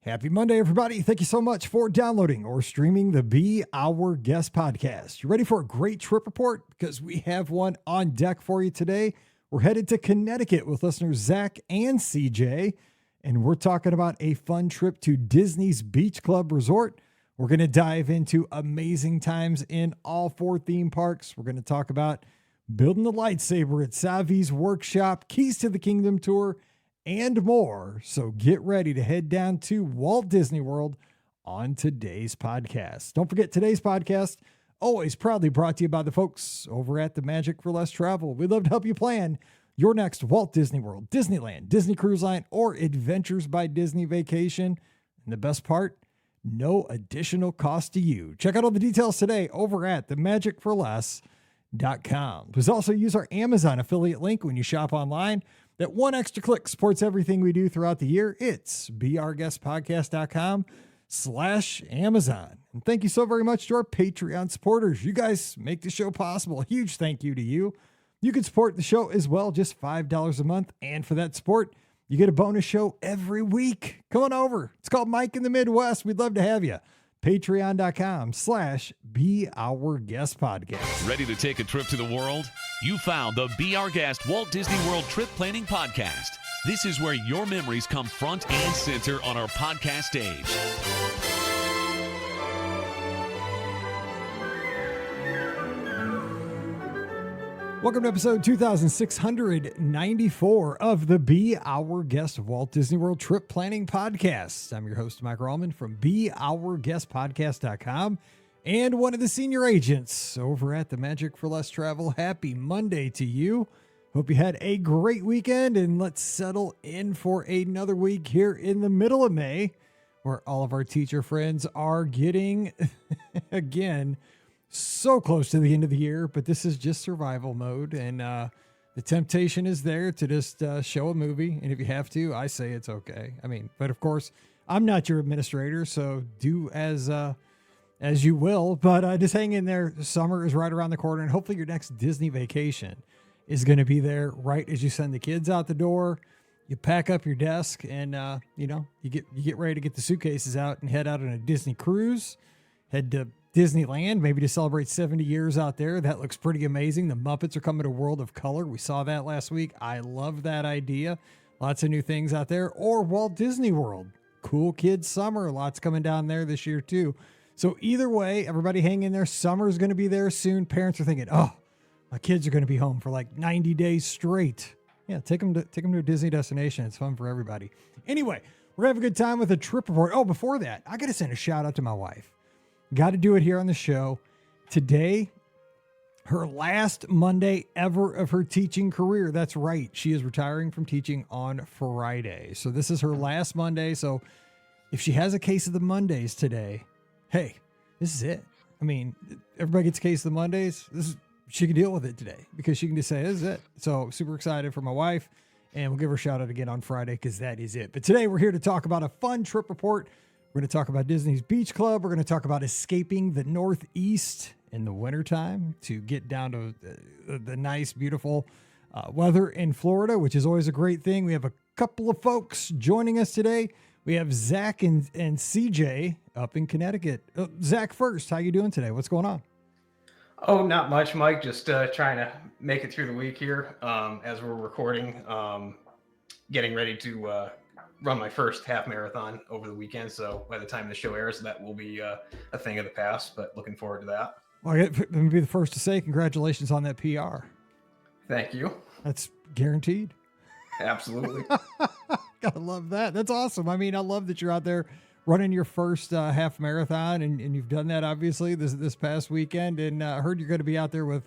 Happy Monday, everybody. Thank you so much for downloading or streaming the Be Our Guest podcast. You ready for a great trip report? Because we have one on deck for you today. We're headed to Connecticut with listeners Zach and CJ, and we're talking about a fun trip to Disney's Beach Club Resort. We're going to dive into amazing times in all 4 theme parks. We're going to talk about building the lightsaber at Savi's workshop, Keys to the Kingdom tour, and more. So get ready to head down to Walt Disney World on today's podcast. Don't forget, today's podcast, always proudly brought to you by the folks over at the Magic for Less Travel. We'd love to help you plan your next Walt Disney World, Disneyland, Disney Cruise Line, or Adventures by Disney vacation. And the best part, no additional cost to you. Check out all the details today over at themagicforless.com. Please also use our Amazon affiliate link when you shop online. That one extra click supports everything we do throughout the year. It's beourguestpodcast.com/Amazon. And thank you so very much to our Patreon supporters. You guys make the show possible. A huge thank you to you. You can support the show as well, just $5 a month. And for that support, you get a bonus show every week. Come on over. It's called Mike in the Midwest. We'd love to have you. Patreon.com/beourguestpodcast. Ready to take a trip to the world? You found the Be Our Guest Walt Disney World Trip Planning Podcast. This is where your memories come front and center on our podcast stage. Welcome to episode 2694 of the Be Our Guest Walt Disney World Trip Planning Podcast. I'm your host, Mike Rallman from beourguestpodcast.com and one of the senior agents over at the Magic for Less Travel. Happy Monday to you. Hope you had a great weekend, and let's settle in for another week here in the middle of May, where all of our teacher friends are getting, again, so close to the end of the year, but this is just survival mode. And the temptation is there to just show a movie. And if you have to, I say it's okay. I mean, but of course, I'm not your administrator, so do as you will. But just hang in there. Summer is right around the corner, and hopefully your next Disney vacation is going to be there right as you send the kids out the door. You pack up your desk, and you get ready to get the suitcases out and head out on a Disney cruise. Head to Disneyland, maybe to celebrate 70 years out there. That looks pretty amazing. The Muppets are coming to World of Color. We saw that last week. I love that idea. Lots of new things out there. Or Walt Disney World. Cool Kids Summer. Lots coming down there this year too. So either way, everybody hang in there. Summer is going to be there soon. Parents are thinking, oh, my kids are going to be home for like 90 days straight. Yeah, take them to a Disney destination. It's fun for everybody. Anyway, we're going to have a good time with a trip report. Oh, before that, I got to send a shout out to my wife. Got to do it here on the show. Today, her last Monday ever of her teaching career. That's right. She is retiring from teaching on Friday. So this is her last Monday. So if she has a case of the Mondays today, hey, this is it. I mean, everybody gets a case of the Mondays. She can deal with it today because she can just say, this is it. So super excited for my wife. And we'll give her a shout out again on Friday because that is it. But today we're here to talk about a fun trip report. We're going to talk about Disney's Beach Club. We're going to talk about escaping the Northeast in the wintertime to get down to the nice, beautiful weather in Florida, which is always a great thing. We have a couple of folks joining us today. We have Zach and CJ up in Connecticut. Zach first, how you doing today? What's going on? Oh, not much, Mike. Just trying to make it through the week here as we're recording. Getting ready to run my first half marathon over the weekend. So by the time the show airs, that will be a thing of the past, but looking forward to that. Well, let me be the first to say congratulations on that PR. Thank you. That's guaranteed. Absolutely. Gotta love that. That's awesome. I mean, I love that you're out there running your first half marathon, and you've done that obviously this past weekend. And I heard you're going to be out there with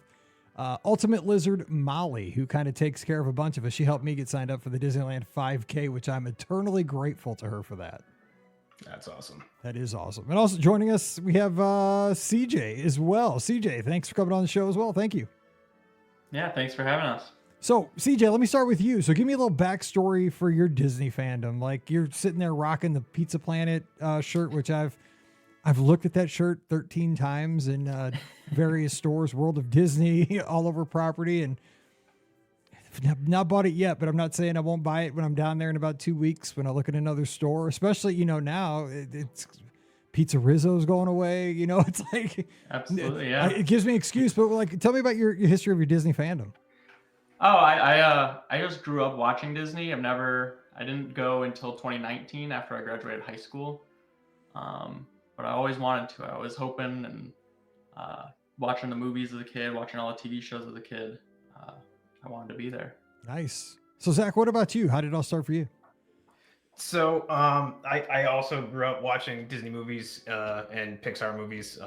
Ultimate Lizard Molly, who kind of takes care of a bunch of us. She helped me get signed up for the Disneyland 5K, which I'm eternally grateful to her for that. That's awesome. That is awesome. And also joining us, we have CJ as well. CJ, thanks for coming on the show as well. Thank you. Yeah, thanks for having us. So, CJ, let me start with you. So give me a little backstory for your Disney fandom. Like, you're sitting there rocking the Pizza Planet shirt, which I've looked at that shirt 13 times in various stores, World of Disney, all over property. And I've not bought it yet, but I'm not saying I won't buy it when I'm down there in about 2 weeks when I look at another store, especially, now it's Pizza Rizzo's going away. It's like, Absolutely, yeah. it gives me an excuse, but like, tell me about your history of your Disney fandom. Oh, I just grew up watching Disney. I didn't go until 2019 after I graduated high school. But I always wanted to. I was hoping and watching the movies as a kid, watching all the TV shows as a kid. I wanted to be there. Nice. So Zach, what about you? How did it all start for you? So I also grew up watching Disney movies and Pixar movies,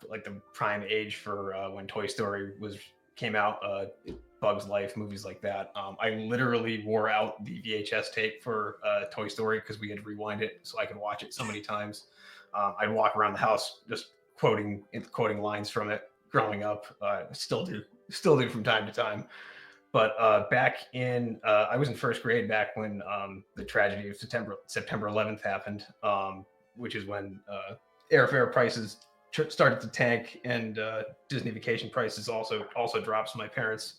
like the prime age for when Toy Story came out, Bug's Life, movies like that. I literally wore out the VHS tape for Toy Story because we had to rewind it so I could watch it so many times. I'd walk around the house just quoting lines from it growing up. Still do from time to time. But back in, I was in first grade back when the tragedy of September 11th happened, which is when airfare prices started to tank and Disney vacation prices also dropped. So my parents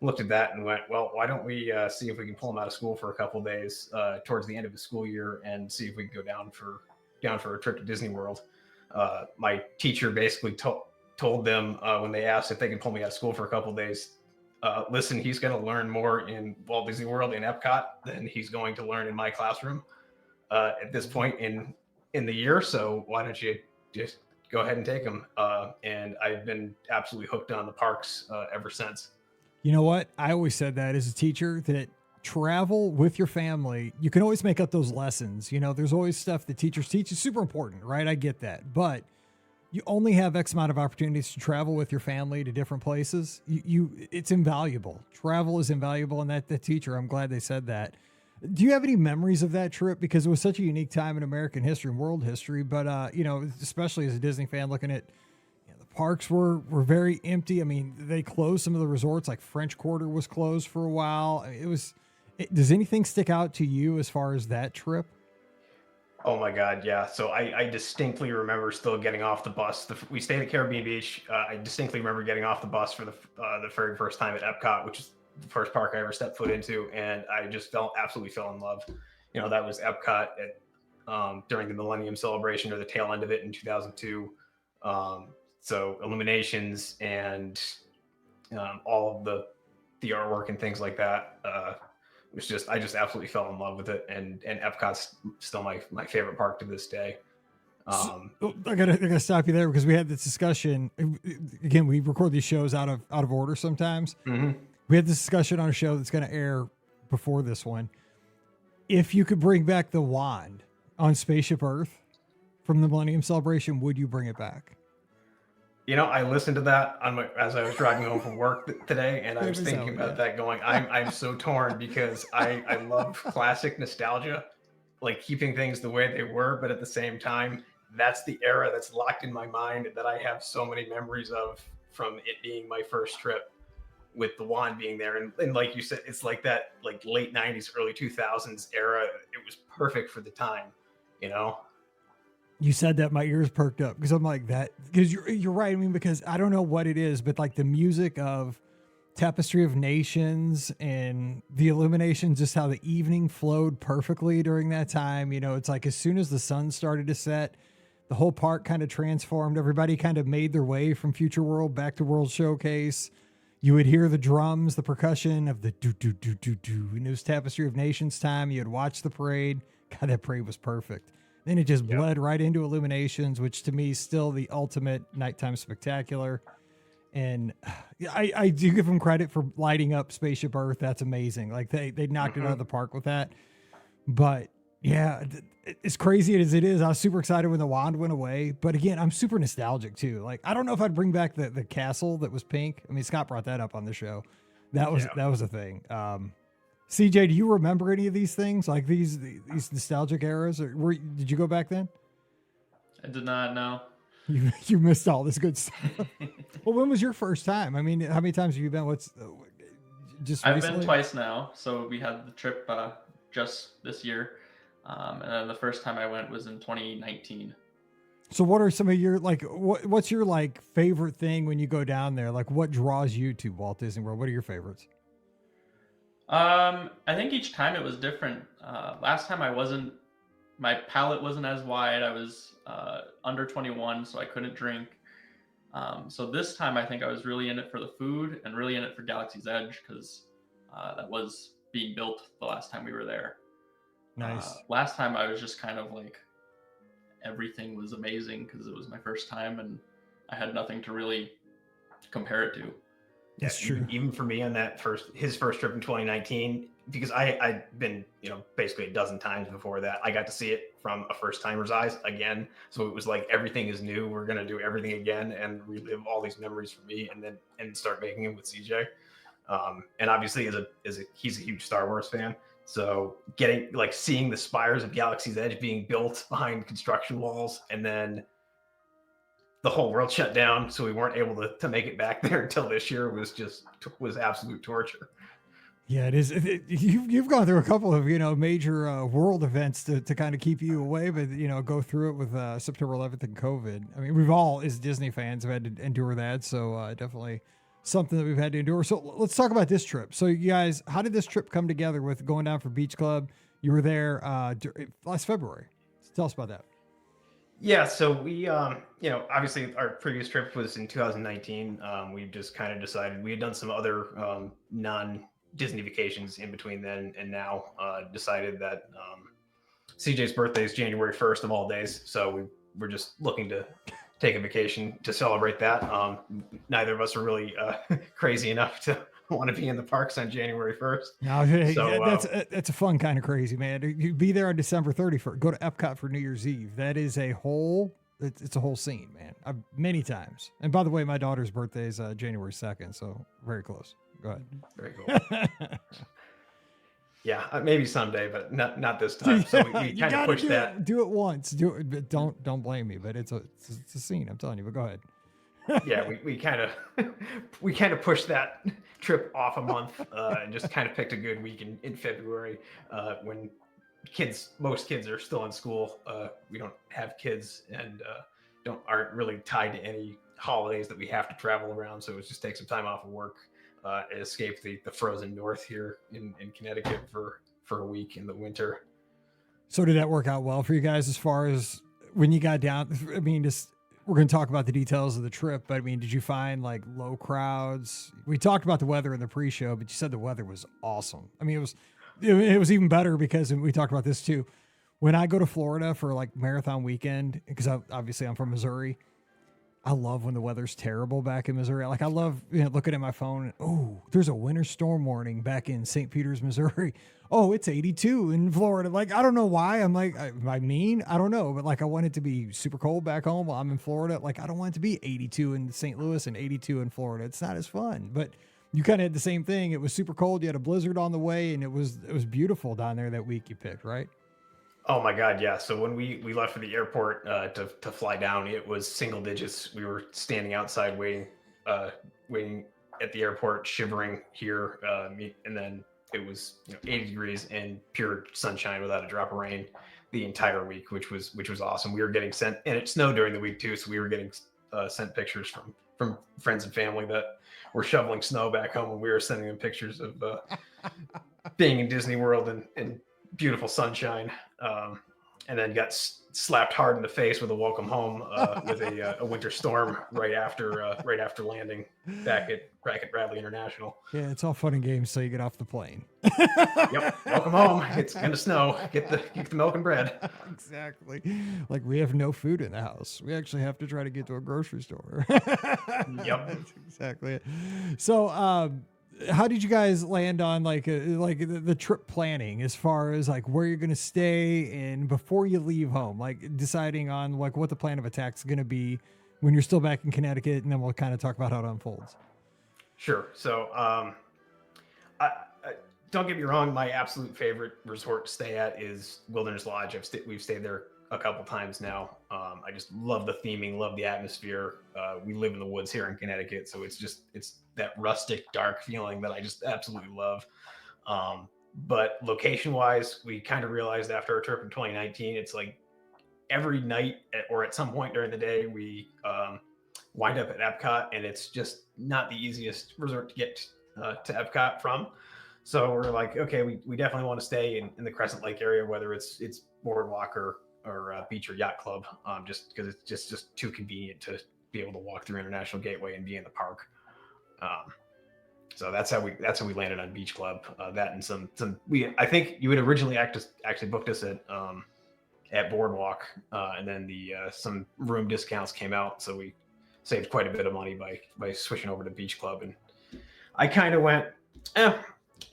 looked at that and went, well, why don't we see if we can pull them out of school for a couple of days towards the end of the school year and see if we can go down for a trip to Disney World. My teacher basically told them when they asked if they could pull me out of school for a couple of days, listen, he's going to learn more in Walt Disney World in Epcot than he's going to learn in my classroom at this point in the year. So why don't you just go ahead and take him? And I've been absolutely hooked on the parks ever since. You know what? I always said that as a teacher, that travel with your family, you can always make up those lessons. There's always stuff that teachers teach is super important, right? I get that. But you only have X amount of opportunities to travel with your family to different places. It's invaluable. Travel is invaluable. And that teacher, I'm glad they said that. Do you have any memories of that trip? Because it was such a unique time in American history and world history. But, especially as a Disney fan looking at, the parks were very empty. I mean, they closed some of the resorts, like French Quarter was closed for a while. Does anything stick out to you as far as that trip? Oh my God, yeah. So I distinctly remember still getting off the bus. We stayed at Caribbean Beach. I distinctly remember getting off the bus for the very first time at Epcot, which is the first park I ever stepped foot into, and I just absolutely fell in love. That was Epcot during the Millennium Celebration or the tail end of it in 2002. So Illuminations and all of the artwork and things like that. I just absolutely fell in love with it, and Epcot's still my favorite park to this day. I gotta stop you there because we had this discussion. Again, we record these shows out of order sometimes. Mm-hmm. We had this discussion on a show that's going to air before this one. If you could bring back the wand on Spaceship Earth from the Millennium Celebration, would you bring it back? I listened to that as I was driving home from work today, and I was thinking about that going, I'm so torn because I love classic nostalgia, like keeping things the way they were, but at the same time, that's the era that's locked in my mind that I have so many memories of from it being my first trip with the wand being there. And like you said, it's like that like late 90s, early 2000s era. It was perfect for the time, You said that, my ears perked up because I'm like that, because you're right. I mean, because I don't know what it is, but like the music of Tapestry of Nations and the illuminations, just how the evening flowed perfectly during that time. It's like as soon as the sun started to set, the whole park kind of transformed. Everybody kind of made their way from Future World back to World Showcase. You would hear the drums, the percussion of the do do do do do. And it was Tapestry of Nations time. You'd watch the parade. God, that parade was perfect. Then it just bled right into Illuminations, which to me is still the ultimate nighttime spectacular. And I do give them credit for lighting up Spaceship Earth. That's amazing. Like they knocked it out of the park with that. But yeah, as crazy as it is, I was super excited when the wand went away. But again, I'm super nostalgic too. Like, I don't know if I'd bring back the castle that was pink. I mean, Scott brought that up on the show. That was a thing. CJ, do you remember any of these things, like these nostalgic eras, or did you go back then? I did not know. You missed all this good stuff. Well, when was your first time? I mean, how many times have you been? I've been twice now. So we had the trip just this year, and then the first time I went was in 2019. So what are some of your what's your favorite thing when you go down there? Like, what draws you to Walt Disney World? What are your favorites? I think each time it was different. Last time my palate wasn't as wide. I was under 21, so I couldn't drink. So this time I think I was really in it for the food and really in it for Galaxy's Edge because that was being built the last time we were there. Nice. Last time I was just kind of like, everything was amazing because it was my first time and I had nothing to really compare it to. That's true. Even for me on his first trip in 2019, because I'd been, basically a dozen times before that. I got to see it from a first timer's eyes again. So it was like, everything is new. We're going to do everything again and relive all these memories for me and start making them with CJ. And obviously he's a huge Star Wars fan. So seeing the spires of Galaxy's Edge being built behind construction walls, and then the whole world shut down, so we weren't able to make it back there until this year was absolute torture. Yeah, it is. You've gone through a couple of major world events to kind of keep you away, but go through it with September 11th and COVID. I mean, we've all as Disney fans have had to endure that, so definitely something that we've had to endure. So let's talk about this trip. So you guys, how did this trip come together with going down for Beach Club? You were there last February. So tell us about that. Yeah, so we, obviously our previous trip was in 2019. We just kind of decided, we had done some other non-Disney vacations in between then and now, decided that CJ's birthday is January 1st of all days. So we're just looking to take a vacation to celebrate that. Neither of us are really crazy enough to want to be in the parks on January 1st. No, so, that's a fun kind of crazy, man. You be there on December 31st. Go to Epcot for New Year's Eve. That is it's a whole scene, man. Many times. And by the way, my daughter's birthday is January 2nd, so very close. Go ahead. Very cool. Yeah, maybe someday, but not this time. So we kind of push that. Do it once. Do it, but don't blame me. But it's a scene. I'm telling you. But go ahead. Yeah, we kind of pushed that trip off a month and just kind of picked a good week in February when most kids are still in school. We don't have kids and aren't really tied to any holidays that we have to travel around. So it was just take some time off of work. Escape the frozen north here in Connecticut for a week in the winter. So did that work out well for you guys as far as when you got down? I mean, we're going to talk about the details of the trip, but I mean, did you find like low crowds? We talked about the weather in the pre-show, but you said the weather was awesome. I mean, it was even better because we talked about this too. When I go to Florida for like marathon weekend, because obviously I'm from Missouri, I love when the weather's terrible back in Missouri. Like I love looking at my phone. And, oh, there's a winter storm warning back in St. Peters, Missouri. Oh, it's 82 in Florida. Like, I don't know why. I'm like, am I mean? I don't know. But like, I want it to be super cold back home while I'm in Florida. Like, I don't want it to be 82 in St. Louis and 82 in Florida. It's not as fun. But you kind of had the same thing. It was super cold. You had a blizzard on the way, and it was beautiful down there that week you picked, right? Oh my God, yeah. So when we left for the airport to fly down, it was single digits. We were standing outside waiting at the airport, shivering here, and then it was 80 degrees and pure sunshine without a drop of rain the entire week, which was awesome. We were getting sent, and it snowed during the week too, so we were getting sent pictures from friends and family that were shoveling snow back home, and we were sending them pictures of being in Disney World and beautiful sunshine, and then got slapped hard in the face with a welcome home with a winter storm right after landing back at Bradley International. Yeah, it's all fun and games till you get off the plane. Yep, welcome home. It's gonna snow. Get the milk and bread. Exactly. Like we have no food in the house. We actually have to try to get to a grocery store. Yep, that's exactly it. So, how did you guys land on like the trip planning as far as like where you're going to stay and before you leave home, like deciding on like what the plan of attack is going to be when you're still back in Connecticut, and then we'll kind of talk about how it unfolds. Sure. So, I don't get me wrong. My absolute favorite resort to stay at is Wilderness Lodge. We've stayed there a couple times now. I just love the theming, love the atmosphere. We live in the woods here in Connecticut, so it's that rustic, dark feeling that I just absolutely love. But location wise, we kind of realized after our trip in 2019, it's like every night or at some point during the day, we wind up at Epcot, and it's just not the easiest resort to get to Epcot from. So we're like, okay, we definitely want to stay in the Crescent Lake area, whether it's boardwalk or beach or yacht club, just because it's just too convenient to be able to walk through International Gateway and be in the park. So that's how we landed on Beach Club. That and some I think you had originally actually booked us at Boardwalk, and then some room discounts came out, so we saved quite a bit of money by switching over to Beach Club. And I kind of went,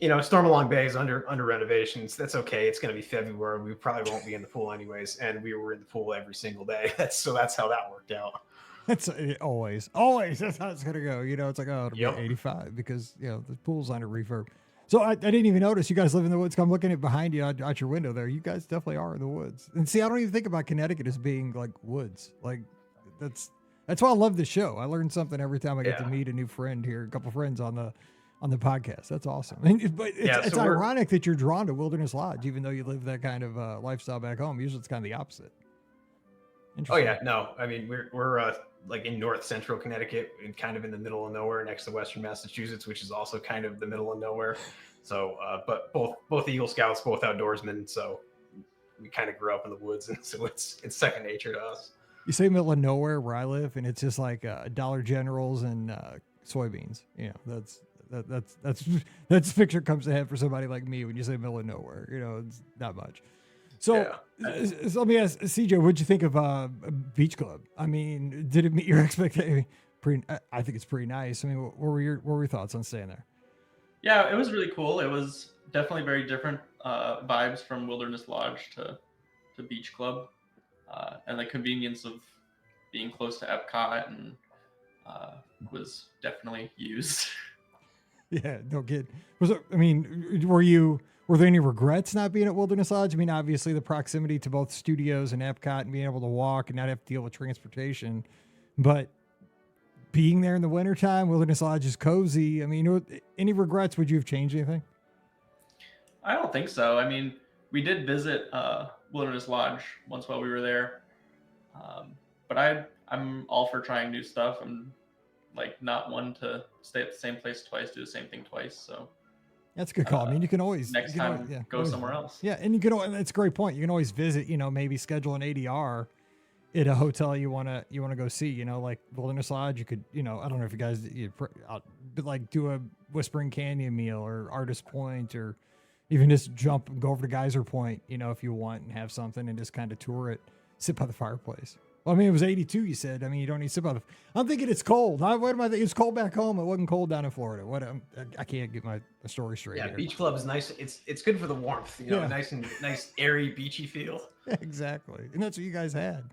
Stormalong Bay is under renovations. That's okay. It's going to be February. We probably won't be in the pool anyways, and we were in the pool every single day. That's how that worked out. That's always that's how it's gonna go. It's like, it'll be 85 because the pool's under refurb. So I didn't even notice you guys live in the woods. I'm looking at behind you out your window there. You guys definitely are in the woods. And see, I don't even think about Connecticut as being like woods. Like that's why I love the show. I learn something every time I get to meet a new friend here, a couple friends on the podcast. That's awesome. But it's ironic that you're drawn to Wilderness Lodge, even though you live that kind of lifestyle back home. Usually it's kind of the opposite. Oh yeah, no, I mean we're like in north central Connecticut and kind of in the middle of nowhere next to Western Massachusetts, which is also kind of the middle of nowhere. So, but both Eagle Scouts, both outdoorsmen, so we kind of grew up in the woods, and so it's second nature to us. You say middle of nowhere where I live, and it's just like Dollar Generals and soybeans. That's the picture comes to head for somebody like me when you say middle of nowhere. It's not much. So let me ask CJ, what'd you think of Beach Club? I mean, did it meet your expectation? I think it's pretty nice. I mean, what were your thoughts on staying there? Yeah, it was really cool. It was definitely very different vibes from Wilderness Lodge to Beach Club, and the convenience of being close to Epcot and was definitely used. Yeah, no kid. Were there any regrets not being at Wilderness Lodge? I mean, obviously the proximity to both studios and Epcot and being able to walk and not have to deal with transportation, but being there in the wintertime, Wilderness Lodge is cozy. I mean, any regrets? Would you have changed anything? I don't think so. I mean, we did visit Wilderness Lodge once while we were there, but I'm all for trying new stuff. I'm like not one to stay at the same place twice, do the same thing twice. So that's a good call. I mean, you can always go somewhere else. Yeah, and that's a great point. You can always visit. Maybe schedule an ADR at a hotel you wanna go see. Like Wilderness Lodge. You could, I don't know if you guys, but like do a Whispering Canyon meal or Artist Point, or even just jump and go over to Geyser Point. If you want and have something and just kind of tour it, sit by the fireplace. Well, I mean, it was 82, you said. I mean, you don't need to sit by the... I'm thinking it's cold. What am I thinking? It's cold back home. It wasn't cold down in Florida. I can't get my story straight here. Beach Club is nice. It's good for the warmth. Nice airy, beachy feel. Yeah, exactly. And that's what you guys had.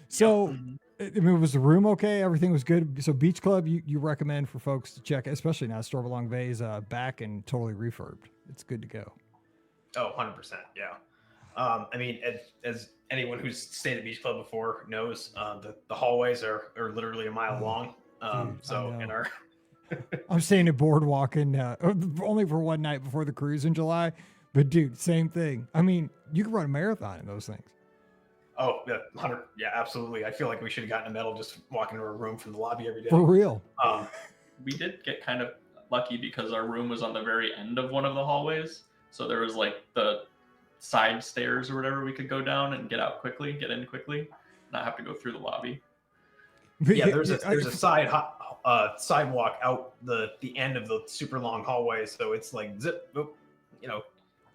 So, I mean, was the room okay? Everything was good? So, Beach Club, you recommend for folks to check, especially now Stormalong Bay is back and totally refurbed. It's good to go. Oh, 100%. Yeah. I mean, as anyone who's stayed at Beach Club before knows, the hallways are literally a mile long. I'm staying at Boardwalk and only for one night before the cruise in July. But dude, same thing. I mean, you can run a marathon in those things. Oh, yeah, 100. Yeah, absolutely. I feel like we should have gotten a medal just walking to our room from the lobby every day. For real. We did get kind of lucky because our room was on the very end of one of the hallways. So there was like the side stairs or whatever we could go down and get in quickly, not have to go through the lobby. Yeah, there's a sidewalk out the end of the super long hallway, so it's like zip, boop,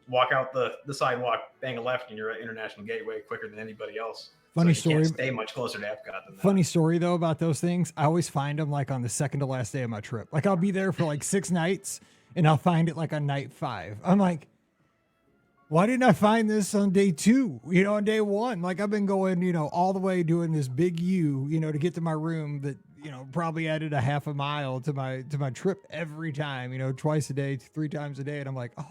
walk out the sidewalk, bang a left, and you're at International Gateway quicker than anybody else. Funny so story. Can't stay much closer to Epcot than that. Funny story though about those things. I always find them like on the second to last day of my trip. Like I'll be there for like 6 nights, and I'll find it like on night 5. I'm like, why didn't I find this on day 2? On day 1, like I've been going, all the way doing this big U, to get to my room that, probably added a half a mile to my trip every time, twice a day, 3 times a day. And I'm like, oh,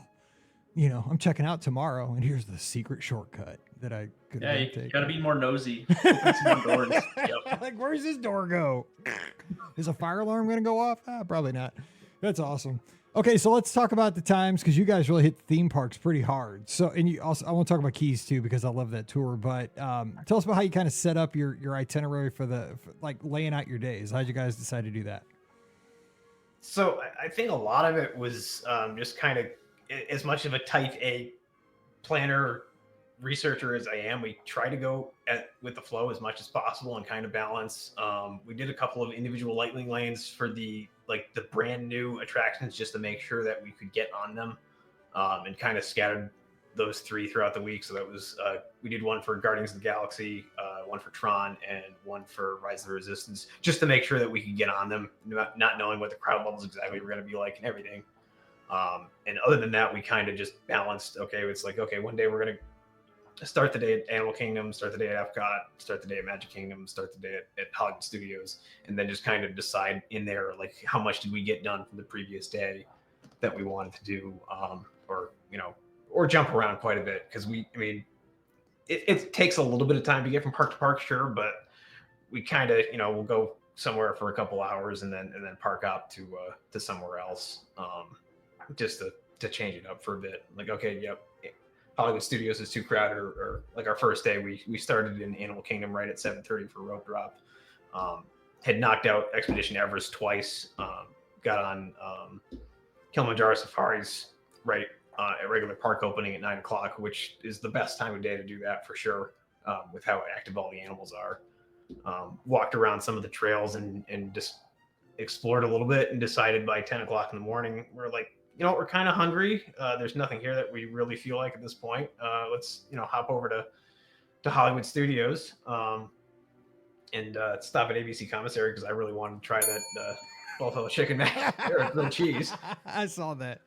I'm checking out tomorrow. And here's the secret shortcut that I could take. You gotta be more nosy. Open some more doors. Yep. Like, where's this door go? Is a fire alarm going to go off? Probably not. That's awesome. Okay, so let's talk about the times because you guys really hit the theme parks pretty hard. So, and you also, I want to talk about Keys too because I love that tour. But tell us about how you kind of set up your itinerary for like laying out your days. How'd you guys decide to do that? So I think a lot of it was just kind of as much of a type A planner researcher as I am, we try to go with the flow as much as possible and kind of balance. We did a couple of individual lightning lanes for the brand new attractions just to make sure that we could get on them, and kind of scattered those 3 throughout the week. So that was we did one for Guardians of the Galaxy, one for Tron, and one for Rise of the Resistance, just to make sure that we could get on them, not knowing what the crowd levels exactly were going to be like and everything. And other than that, we kind of just balanced. Okay, it's like, okay, one day we're going to start the day at Animal Kingdom, start the day at Epcot, start the day at Magic Kingdom, start the day at Hollywood Studios, and then just kind of decide in there, like, how much did we get done from the previous day that we wanted to do, or jump around quite a bit. Because it takes a little bit of time to get from park to park, sure, but we kind of, we'll go somewhere for a couple hours and then park up to somewhere else, just to change it up for a bit. Like, okay, yep, Hollywood Studios is too crowded, or like our first day, we started in Animal Kingdom right at 7:30 for rope drop. Had knocked out Expedition Everest twice. Got on Kilimanjaro Safaris right at regular park opening at 9 o'clock, which is the best time of day to do that for sure, with how active all the animals are. Walked around some of the trails and just explored a little bit, and decided by 10 o'clock in the morning, we're like, we're kind of hungry. There's nothing here that we really feel like at this point. Let's, hop over to Hollywood Studios, and stop at ABC Commissary, because I really wanted to try that buffalo chicken mac or grilled cheese. I saw that.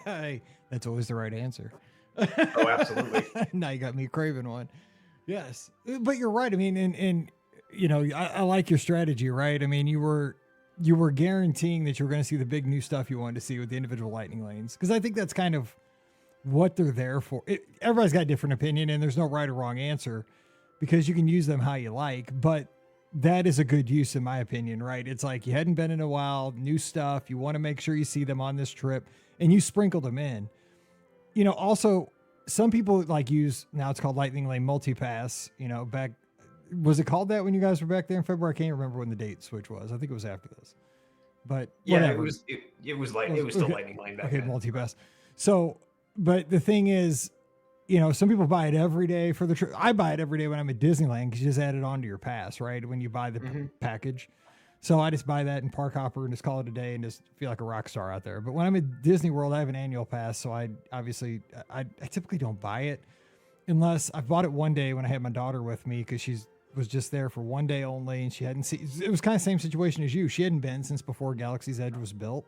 Hey, that's always the right answer. Oh, absolutely. Now you got me craving one. Yes, but you're right. I mean, and I like your strategy, right? I mean, you were guaranteeing that you were going to see the big new stuff you wanted to see with the individual lightning lanes, because I think that's kind of what they're there for. Everybody's got a different opinion, and there's no right or wrong answer, because you can use them how you like, but that is a good use, in my opinion, right? It's like, you hadn't been in a while, new stuff. You want to make sure you see them on this trip, and you sprinkled them in. Also, some people use, now it's called Lightning Lane Multipass, back, was it called that when you guys were back there in February? I can't remember when the date switch was. I think it was after this, but yeah, whatever. it was still okay. Lightning Lane back then. Multipass. So, but the thing is, some people buy it every day for the trip. I buy it every day when I'm at Disneyland, because you just add it onto your pass, right? When you buy the package. So I just buy that in Park Hopper and just call it a day and just feel like a rock star out there. But when I'm at Disney World, I have an annual pass. So I typically don't buy it, unless I've bought it one day when I had my daughter with me, because she was just there for one day only, and she hadn't seen, it was kind of the same situation as you. She hadn't been since before Galaxy's Edge was built.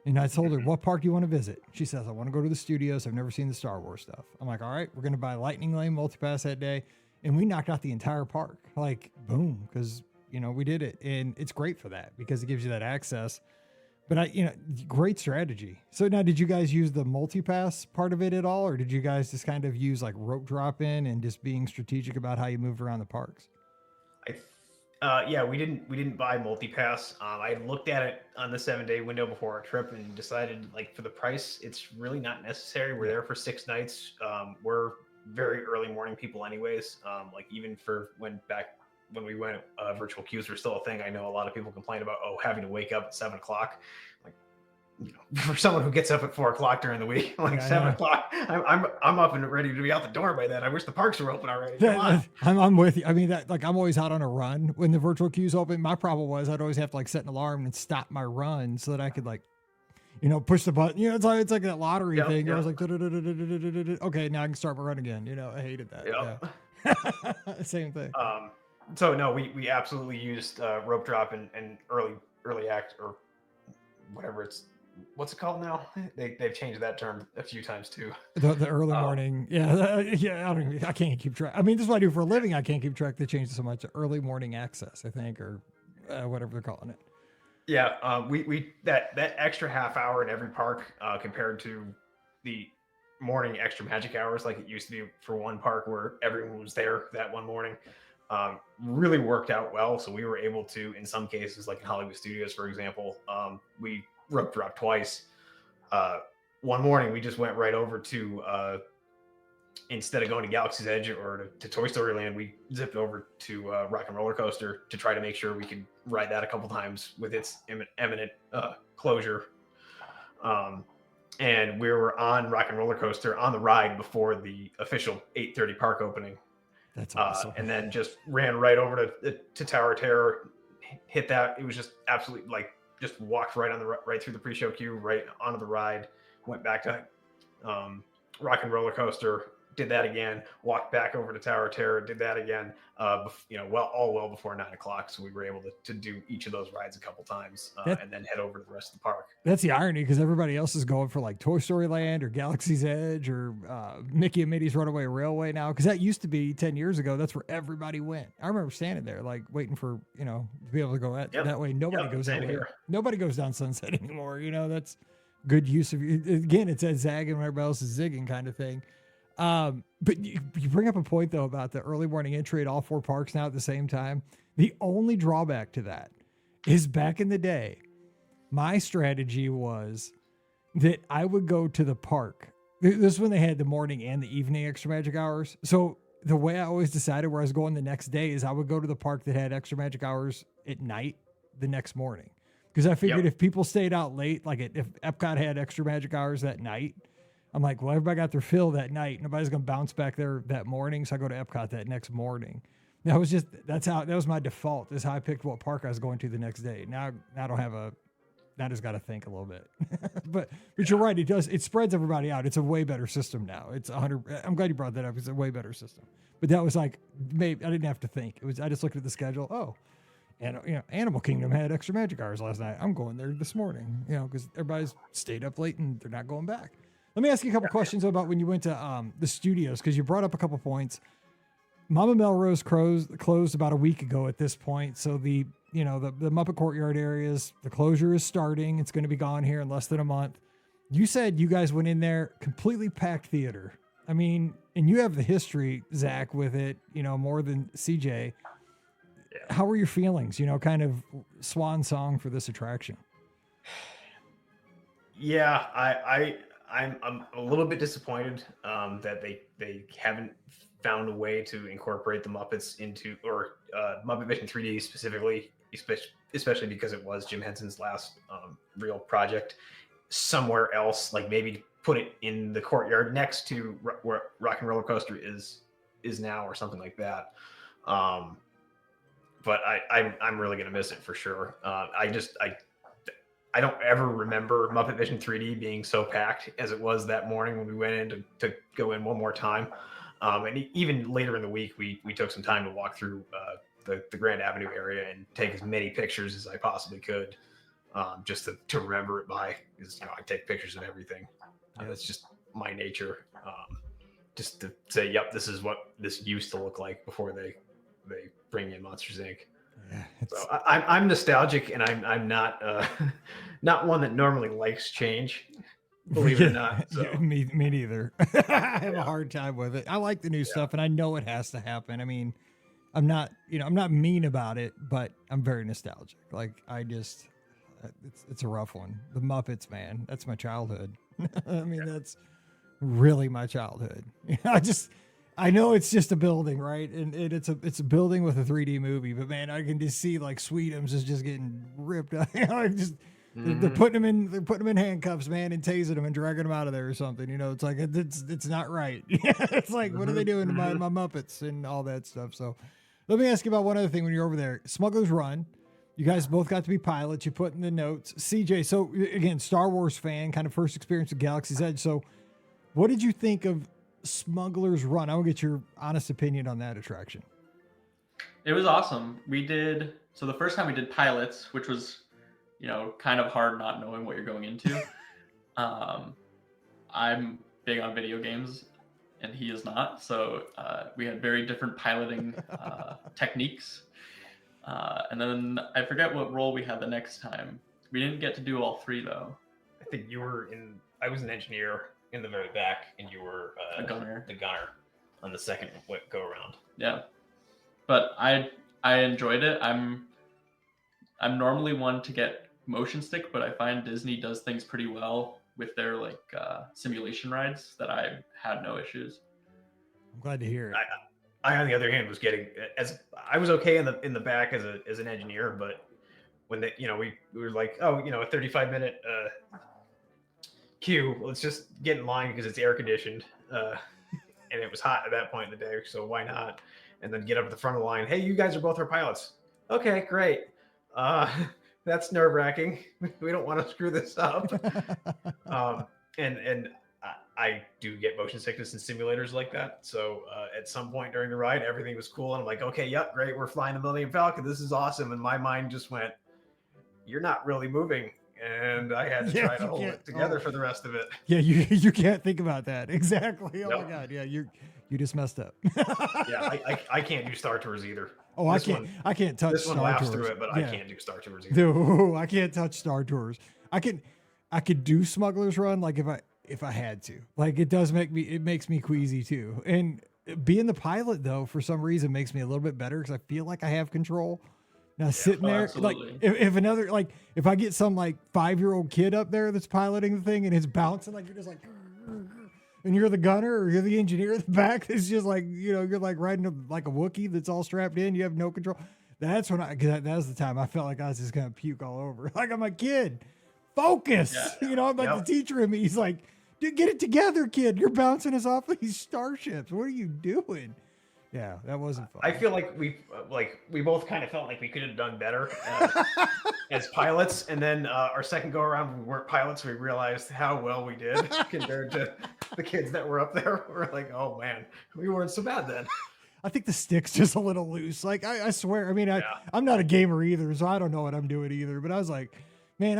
And I told her, what park do you want to visit? She says, I want to go to the studios. I've never seen the Star Wars stuff. I'm like, all right, we're going to buy Lightning Lane Multipass that day. And we knocked out the entire park, like, boom, because, we did it. And it's great for that, because it gives you that access. But great strategy. So now, did you guys use the Multipass part of it at all? Or did you guys just kind of use like rope drop in and just being strategic about how you moved around the parks? Yeah, we didn't buy Multipass. I looked at it on the 7-day window before our trip and decided, like, for the price, it's really not necessary. We're there for 6 nights. We're very early morning people anyways. Like, even for when we went, virtual queues were still a thing. I know a lot of people complain about, having to wake up at 7 o'clock. Like, for someone who gets up at 4 o'clock during the week, like 7 o'clock, I'm up and ready to be out the door by then. I wish the parks were open already. I'm with you. I mean, that, like, I'm always out on a run when the virtual queues open. My problem was I'd always have to set an alarm and stop my run so that I could push the button. It's like that lottery thing. Yep. I was like, okay, now I can start my run again. I hated that. Yep. Yeah. Same thing. So no, we absolutely used rope drop and early act, or whatever what's it called now? They've changed that term a few times too. The early morning. Yeah. I can't keep track. I mean, this is what I do for a living. I can't keep track. They changed it so much. Early morning access, I think, or whatever they're calling it. Yeah. We that extra half hour in every park, compared to the morning extra magic hours, like it used to be for one park where everyone was there that one morning, really worked out well. So we were able to, in some cases, like in Hollywood Studios, for example, we rope dropped twice. One morning we just went right over to, instead of going to Galaxy's Edge or to Toy Story Land, we zipped over to Rock and Roller Coaster to try to make sure we could ride that a couple times with its imminent closure. and we were on Rock and Roller Coaster on the ride before the official 8:30 park opening. That's awesome. And then just ran right over to Tower of Terror, hit that. It was just absolutely like just walked right through the pre-show queue, right onto the ride, went back to Rock and Roller Coaster, did that again, walked back over to Tower of Terror, did that again, well before 9:00. So we were able to do each of those rides a couple times and then head over to the rest of the park. That's the irony, because everybody else is going for like Toy Story Land or Galaxy's Edge or Mickey and Minnie's Runaway Railway now, because that used to be 10 years ago. That's where everybody went. I remember standing there like waiting for, to be able to go that way. Nobody goes that way. Here. Nobody goes down Sunset anymore. That's good use of, again, it's that zagging when everybody else is zigging kind of thing. But you bring up a point though about the early morning entry at all 4 parks now at the same time. The only drawback to that is back in the day, my strategy was that I would go to the park. This is when they had the morning and the evening extra magic hours. So the way I always decided where I was going the next day is I would go to the park that had extra magic hours at night the next morning. Because I figured if people stayed out late, like if Epcot had extra magic hours that night, I'm like, well, everybody got their fill that night. Nobody's going to bounce back there that morning. So I go to Epcot that next morning. That was my default, is how I picked what park I was going to the next day. Now I don't have now just got to think a little bit, but you're right. It spreads everybody out. It's a way better system now. It's 100. I'm glad you brought that up. It's a way better system, but that was like, maybe I didn't have to think. I just looked at the schedule. Oh, and Animal Kingdom had extra magic hours last night. I'm going there this morning, because everybody's stayed up late and they're not going back. Let me ask you a couple questions about when you went to the studios, because you brought up a couple points. Mama Melrose closed about a week ago at this point. So the Muppet Courtyard areas, the closure is starting. It's going to be gone here in less than a month. You said you guys went in there, completely packed theater. I mean, and you have the history, Zach, with it, more than CJ. How were your feelings, kind of swan song for this attraction? Yeah, I'm a little bit disappointed that they haven't found a way to incorporate the Muppets into, or Muppet Vision 3D specifically, especially because it was Jim Henson's last real project, somewhere else, like maybe put it in the courtyard next to where Rock and Roller Coaster is now, or something like that. But I'm really gonna miss it for sure. I don't ever remember Muppet Vision 3D being so packed as it was that morning when we went in to go in one more time. And even later in the week, we took some time to walk through the Grand Avenue area and take as many pictures as I possibly could, just to remember it by, because I take pictures of everything. That's just my nature. Just to say, yep, this is what this used to look like before they bring in Monsters Inc. Yeah, so I'm nostalgic, and I'm not not one that normally likes change, believe it or not. So. Me neither. I have a hard time with it. I like the new stuff, and I know it has to happen. I mean, I'm not mean about it, but I'm very nostalgic. Like, it's a rough one. The Muppets, man, that's my childhood. I mean, that's really my childhood. I know it's just a building, right? And it's a building with a 3D movie, but man, I can just see like Sweetums is just getting ripped out. They're putting them in handcuffs, man, and tasing them and dragging them out of there or something. It's like it's not right. It's like, what are they doing to my Muppets and all that stuff? So let me ask you about one other thing. When you're over there, Smuggler's Run, you guys both got to be pilots. You put in the notes, CJ. So again, Star Wars fan, kind of first experience with Galaxy's Edge. So what did you think of Smuggler's Run? I will get your honest opinion on that attraction. It was awesome. So the first time we did pilots, which was, kind of hard not knowing what you're going into. I'm big on video games and he is not. So we had very different piloting techniques. And then I forget what role we had the next time. We didn't get to do all three though. I think I was an engineer in the very back, and you were the gunner on the second go around. Yeah, but I enjoyed it. I'm normally one to get motion stick, but I find Disney does things pretty well with their simulation rides that I had no issues. I'm glad to hear it. I on the other hand was I was okay in the back as an engineer, but when we were like, oh, a 35-minute cue, let's just get in line because it's air conditioned. And it was hot at that point in the day, so why not? And then get up at the front of the line. Hey, you guys are both our pilots. Okay, great. That's nerve wracking. We don't want to screw this up. And I do get motion sickness in simulators like that. So at some point during the ride, everything was cool. And I'm like, okay, yep, great. We're flying the Millennium Falcon. This is awesome. And my mind just went, you're not really moving. And I had to try to hold it together for the rest of it. Yeah, you can't think about that. Exactly. Oh Nope. my God. Yeah, you just messed up. Yeah, I can't do Star Tours either. Oh, I can't touch this one Star laughs Tours. through it, but Yeah. I can't do Star Tours either. No, I can't touch Star Tours. I could do Smuggler's Run like if I had to. Like it makes me queasy too. And being the pilot though, for some reason makes me a little bit better because I feel like I have control. Now sitting there, absolutely. like if I get some like 5-year-old kid up there that's piloting the thing and it's bouncing, like you're just like, and you're the gunner or you're the engineer at the back. It's just like, you're like riding like a Wookiee that's all strapped in. You have no control. That's when that was the time I felt like I was just going to puke all over. Like I'm a kid, focus, Yeah. I'm like the teacher in me. He's like, dude, get it together, kid. You're bouncing us off these starships. What are you doing? Yeah, that wasn't fun. I feel like we both kind of felt like we could have done better as pilots, and then our second go around, we weren't pilots. We realized how well we did compared to the kids that were up there. We're like, oh man, we weren't so bad then. I think the stick's just a little loose. Like I swear. I mean, I'm not a gamer either, so I don't know what I'm doing either. But I was like, man,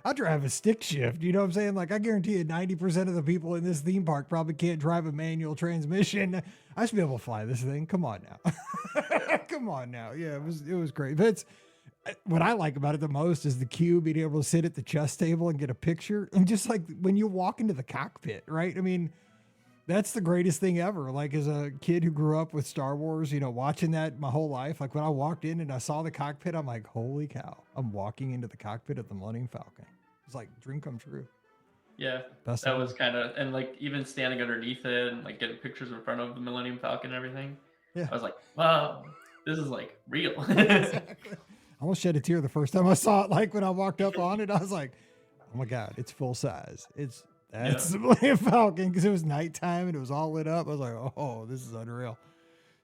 I'll drive a stick shift. You know what I'm saying? Like I guarantee you 90% of the people in this theme park probably can't drive a manual transmission. I should be able to fly this thing. Come on now. Come on now. Yeah, it was great. That's what I like about it the most is the queue, being able to sit at the chess table and get a picture. And just like when you walk into the cockpit, right? I mean, that's the greatest thing ever. Like as a kid who grew up with Star Wars, watching that my whole life, like when I walked in and I saw the cockpit, I'm like, holy cow, I'm walking into the cockpit of the Millennium Falcon. It's like dream come true. Yeah, Best that ever. was kind of, and like even standing underneath it and like getting pictures in front of the Millennium Falcon and everything. Yeah. I was like, wow, this is like real. Exactly. I almost shed a tear the first time I saw it. Like when I walked up on it, I was like, oh my God, it's full size. That's the Millennium Falcon because it was nighttime and it was all lit up. I was like, oh, this is unreal.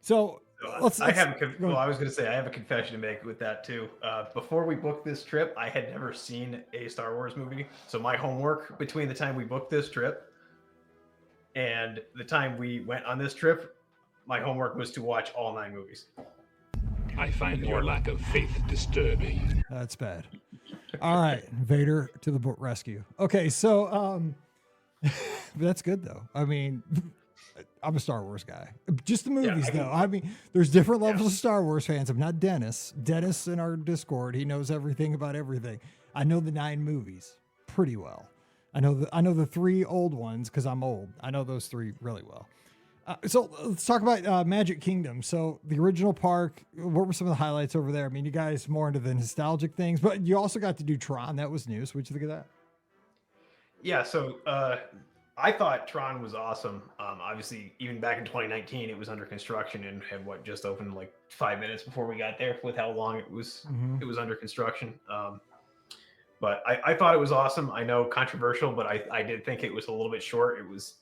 So I was going to say I have a confession to make with that too. Before we booked this trip, I had never seen a Star Wars movie. So my homework between the time we booked this trip and the time we went on this trip, my homework was to watch all 9 movies. I find your lack of faith disturbing. That's bad. All right, Vader to the rescue. Okay, so that's good though. I mean, I'm a Star Wars guy. Just the movies though. I mean, there's different levels of Star Wars fans. I'm not Dennis. Dennis in our Discord, he knows everything about everything. I know the 9 movies pretty well. I know the 3 old ones because I'm old. I know those 3 really well. So let's talk about Magic Kingdom. So the original park, what were some of the highlights over there? I mean, you guys more into the nostalgic things, but you also got to do Tron. That was new. So what'd you think of that? Yeah, so I thought Tron was awesome. Obviously, even back in 2019, it was under construction and had just opened like 5 minutes before we got there with how long it was under construction. But I thought it was awesome. I know controversial, but I did think it was a little bit short. It was,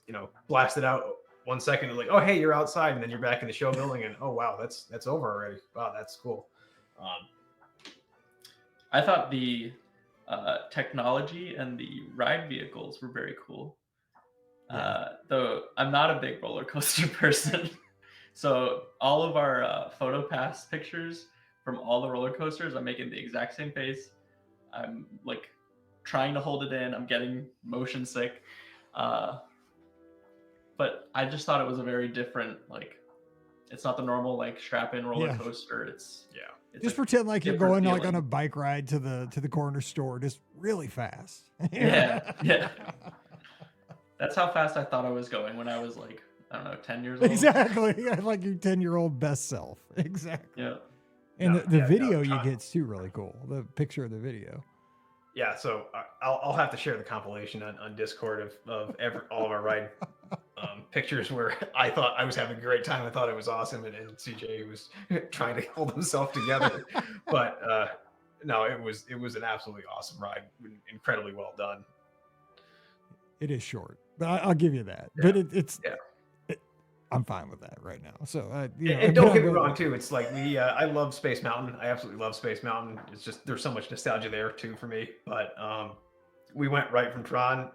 blasted out 1 second and like, oh, hey, you're outside. And then you're back in the show building and, oh, wow, that's over already. Wow, that's cool. I thought the technology and the ride vehicles were very cool. Though I'm not a big roller coaster person. So all of our photo pass pictures from all the roller coasters, I'm making the exact same face. I'm like trying to hold it in. I'm getting motion sick. But I just thought it was a very different, like, it's not the normal like strap-in roller coaster. It's just pretend like you're going feeling. like on a bike ride to the corner store, just really fast. Yeah. That's how fast I thought I was going when I was like, I don't know, 10 years old. Exactly. Like your 10-year-old best self. Exactly. Yeah. And the video you get's too really cool. The picture of the video. Yeah, so I'll have to share the compilation on Discord of all of our ride pictures where I thought I was having a great time. I thought it was awesome, and CJ was trying to hold himself together. But no, it was an absolutely awesome ride, incredibly well done. It is short, but I'll give you that. Yeah. But it's Yeah. I'm fine with that right now. So And don't get me wrong too. It's like I love Space Mountain. I absolutely love Space Mountain. It's just there's so much nostalgia there too for me. But we went right from Tron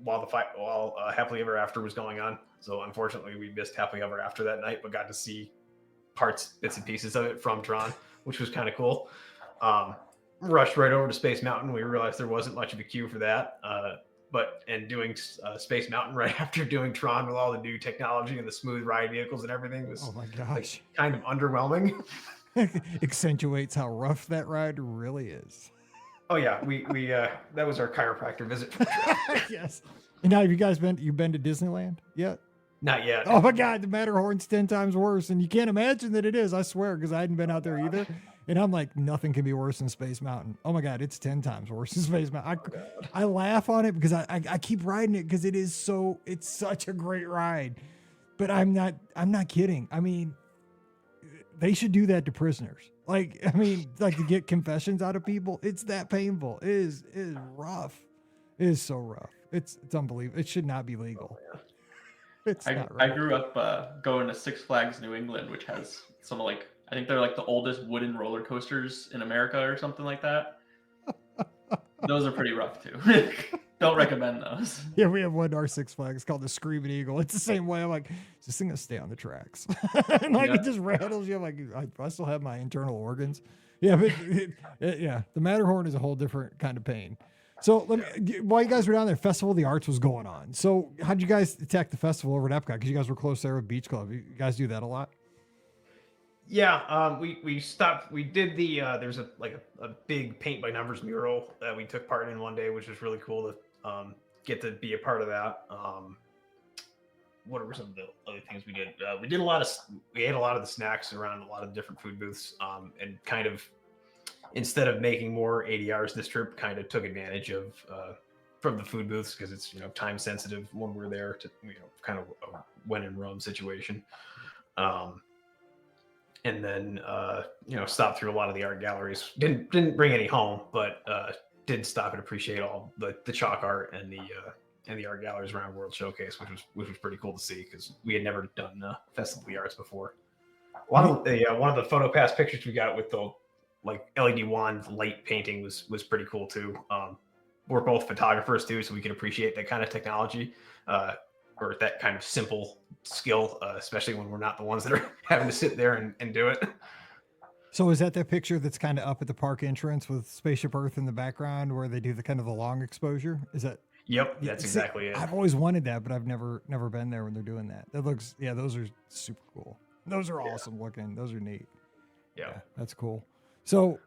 while Happily Ever After was going on. So unfortunately, we missed Happily Ever After that night, but got to see bits and pieces of it from Tron, which was kind of cool. Rushed right over to Space Mountain. We realized there wasn't much of a queue for that. And doing Space Mountain right after doing Tron with all the new technology and the smooth ride vehicles and everything was, oh my gosh, kind of underwhelming. Accentuates how rough that ride really is. Oh yeah, we that was our chiropractor visit. Yes. And now, have you've been to Disneyland yet? Not yet. Oh my God, the Matterhorn's 10 times worse, and you can't imagine that it is. I swear, because I hadn't been out there either. And I'm like, nothing can be worse than Space Mountain. Oh my God, it's 10 times worse than Space Mountain. I laugh on it because I keep riding it because it's such a great ride. But I'm not kidding. I mean, they should do that to prisoners. Like to get confessions out of people. It's that painful. It is rough. It is so rough. It's unbelievable. It should not be legal. Oh, It's I, not right. I grew up going to Six Flags New England, which has some I think they're like the oldest wooden roller coasters in America or something like that. Those are pretty rough too. Don't recommend those. Yeah, we have one at our Six Flags called the Screaming Eagle. It's the same way. I'm like, is this thing gonna stay on the tracks? And Yeah. it just rattles you. I'm like, I still have my internal organs. Yeah, but the Matterhorn is a whole different kind of pain. So while you guys were down there, Festival of the Arts was going on. So how'd you guys attack the festival over at Epcot? Because you guys were close there with Beach Club. You guys do that a lot? Yeah, we stopped. We did there's a big paint by numbers mural that we took part in one day, which was really cool to get to be a part of that. What were some of the other things we did? We ate a lot of the snacks around a lot of different food booths, and kind of instead of making more ADRs this trip, kind of took advantage of from the food booths because it's time sensitive when we're there to kind of a when in Rome situation. And then stopped through a lot of the art galleries. Didn't bring any home, but did stop and appreciate all the chalk art and the art galleries around World Showcase, which was pretty cool to see because we had never done Festival of the Arts before. One of the photo pass pictures we got with the LED wand light painting was pretty cool too. We're both photographers too, so we can appreciate that kind of technology. Or that kind of simple skill, especially when we're not the ones that are having to sit there and do it. So is that picture that's kind of up at the park entrance with Spaceship Earth in the background where they do the kind of the long exposure? Is that? Yep, that's exactly it. I've always wanted that, but I've never been there when they're doing that. That looks, those are super cool. Those are awesome looking. Those are neat. Yeah, that's cool. So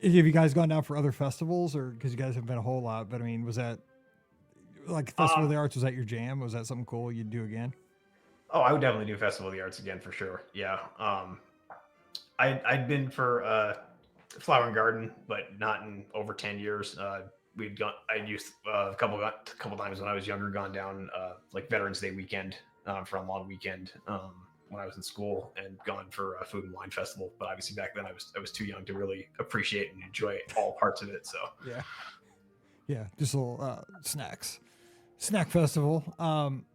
have you guys gone down for other festivals or because you guys have been a whole lot, but I mean, was that like Festival of the Arts, was that your jam? Was that something cool you'd do again? Oh, I would definitely do Festival of the Arts again for sure. Yeah. I'd been for Flower and Garden, but not in over 10 years. I'd used a couple times when I was younger, gone down like Veterans Day weekend for a long weekend when I was in school, and gone for a food and wine festival. But obviously back then I was too young to really appreciate and enjoy all parts of it. So yeah, just little snack festival.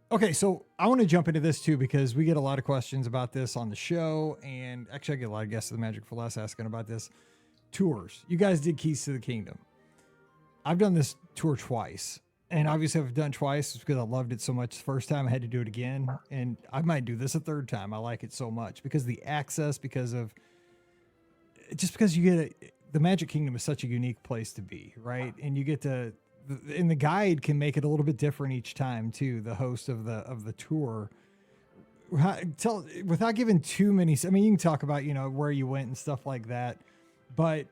Okay, so I want to jump into this too because we get a lot of questions about this on the show, and actually I get a lot of guests of the Magic for Less asking about this. Tours. You guys did Keys to the Kingdom. I've done this tour twice, and obviously I've done twice because I loved it so much the first time. I had to do it again, and I might do this a third time. I like it so much because of the access, because you get the Magic Kingdom is such a unique place to be, right? And you get to, and the guide can make it a little bit different each time too. The host of the tour, without giving too many. I mean, you can talk about where you went and stuff like that, but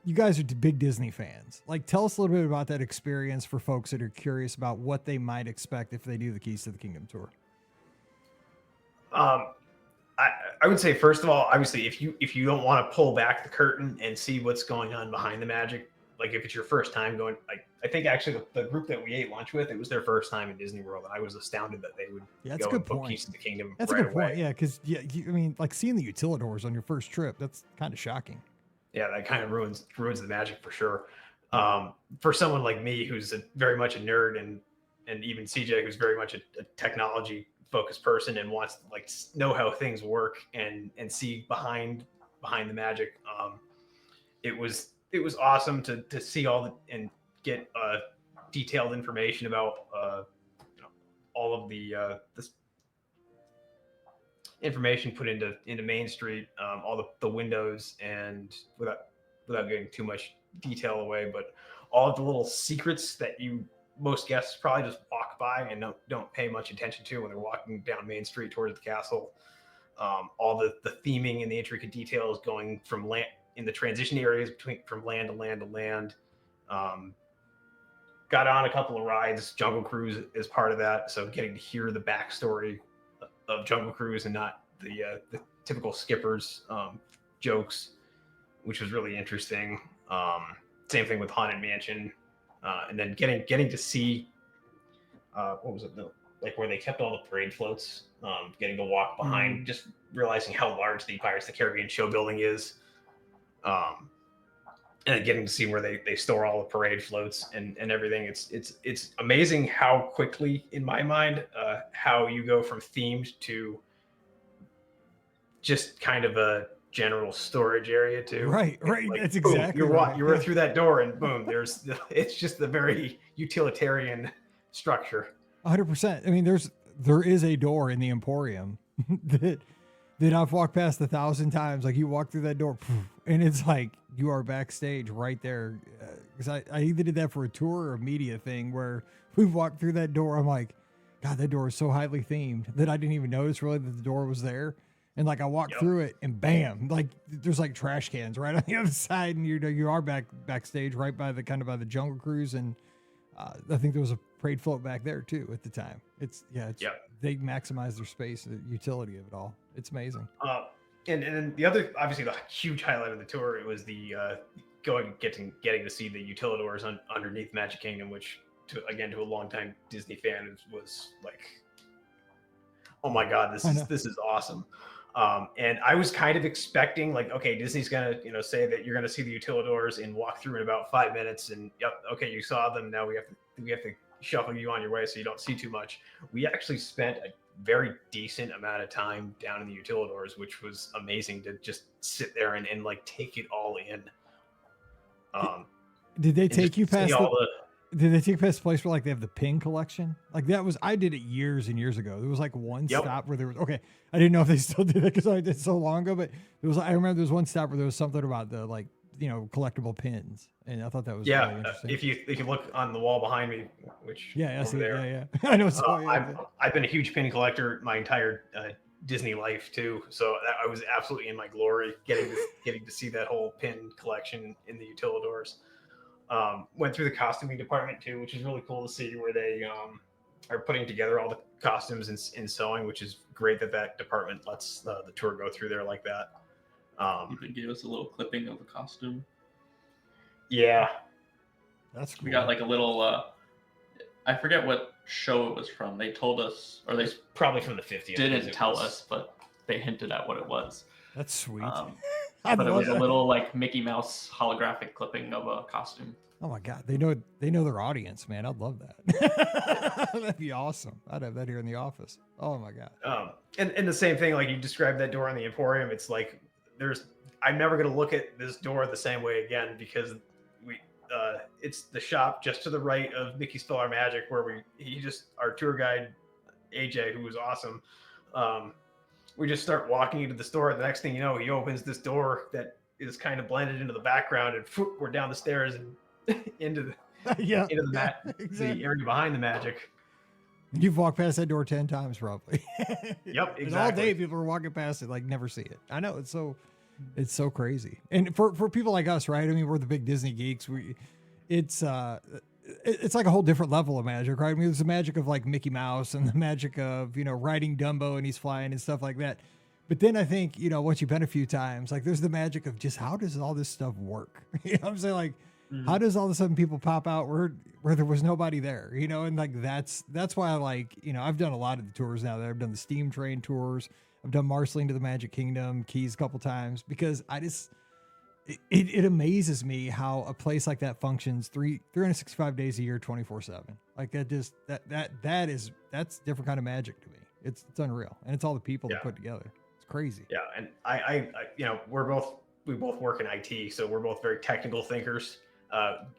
you guys are big Disney fans. Like, tell us a little bit about that experience for folks that are curious about what they might expect if they do the Keys to the Kingdom tour. I would say, first of all, obviously, if you don't want to pull back the curtain and see what's going on behind the magic, like if it's your first time going, I think actually the group that we ate lunch with, it was their first time in Disney World, and I was astounded that they would go and book Keys to the Kingdom. That's right a good away. point. Yeah, because I mean, like seeing the utilidors on your first trip, that's kind of shocking. Yeah, that kind of ruins the magic for sure. For someone like me who's very much a nerd and and even CJ, who's very much a technology focused person and wants to like know how things work and see behind the magic. It was awesome to see and get detailed information about all of the this information put into Main Street, all the windows, and without getting too much detail away, but all of the little secrets that most guests probably just walk by and don't pay much attention to when they're walking down Main Street towards the castle. All the theming and the intricate details going from land in the transition areas from land to land to land. Got on a couple of rides. Jungle Cruise is part of that, so getting to hear the backstory of Jungle Cruise and not the typical skippers jokes, which was really interesting. Same thing with Haunted Mansion, and then getting to see what was it, like where they kept all the parade floats. Getting to walk behind, just realizing how large the Pirates of the Caribbean show building is, and getting to see where they store all the parade floats and everything. It's amazing how quickly, in my mind, how you go from themed to just kind of a general storage area too. Right. Like, That's boom, exactly you right. were through that door and boom, it's just the very utilitarian structure. 100%. I mean, there is a door in the Emporium that I've walked past 1,000 times. Like you walk through that door and it's like you are backstage right there. Because I either did that for a tour or a media thing where we walked through that door. I'm like, God, that door is so highly themed that I didn't even notice really that the door was there. And like I walked through it and bam, like there's like trash cans right on the other side, and you are backstage right by the the Jungle Cruise, and I think there was a parade float back there too at the time. They maximize their space, the utility of it all. It's amazing. And the other, obviously, the huge highlight of the tour, it was the getting to see the utilidors underneath Magic Kingdom, which to a longtime Disney fan was like, oh my God, this is awesome. And I was kind of expecting like, okay, Disney's gonna say that you're gonna see the utilidors and walk through in about 5 minutes, and okay, you saw them. Now we have to shuffle you on your way so you don't see too much. We actually spent a very decent amount of time down in the utilidors, which was amazing to just sit there and like take it all in. Did they take you past Did they take you past the place where like they have the pin collection? Like that was, I did it years and years ago. There was like one stop where there was, okay, I didn't know if they still did it because I did it so long ago, but I remember there was one stop where there was something about the like, collectible pins. And I thought that was really interesting. If you look on the wall behind me, which I see there. Yeah. I know. I've been a huge pin collector my entire Disney life too. So I was absolutely in my glory getting to see that whole pin collection in the utilidors. Went through the costuming department too, which is really cool to see where they are putting together all the costumes in sewing, which is great that department lets the tour go through there like that. Even gave us a little clipping of a costume. Yeah, that's cool. We got like a little I forget what show it was from. They told us, or they probably from the 50s. Didn't tell us, but they hinted at what it was. That's sweet. But it was a little like Mickey Mouse holographic clipping of a costume. Oh my God, they know their audience, man. I'd love that. That'd be awesome. I'd have that here in the office. Oh my God. And the same thing, like you described that door in the Emporium. It's like I'm never gonna look at this door the same way again because it's the shop just to the right of Mickey's Spill Our Magic, where our tour guide AJ, who was awesome. We just start walking into the store. The next thing you know, he opens this door that is kind of blended into the background, and we're down the stairs and into the the area behind the magic. You've walked past that door 10 times probably. Yep, exactly. And all day people are walking past it, like never see it. I know it's so crazy. And for people like us, right? I mean, we're the big Disney geeks. It's like a whole different level of magic, right? I mean, there's the magic of like Mickey Mouse and the magic of, riding Dumbo and he's flying and stuff like that. But then I think, once you've been a few times, like there's the magic of just how does all this stuff work? You know what I'm saying? Like, how does all of a sudden people pop out where there was nobody there, and like, that's why I like, I've done a lot of the tours now that I've done the steam train tours. I've done Marceline to the Magic Kingdom, Keys a couple times because it amazes me how a place like that functions 365 days a year, 24/7. Like that's a different kind of magic to me. It's unreal. And it's all the people that put together. It's crazy. Yeah. And I we both work in IT, so we're both very technical thinkers.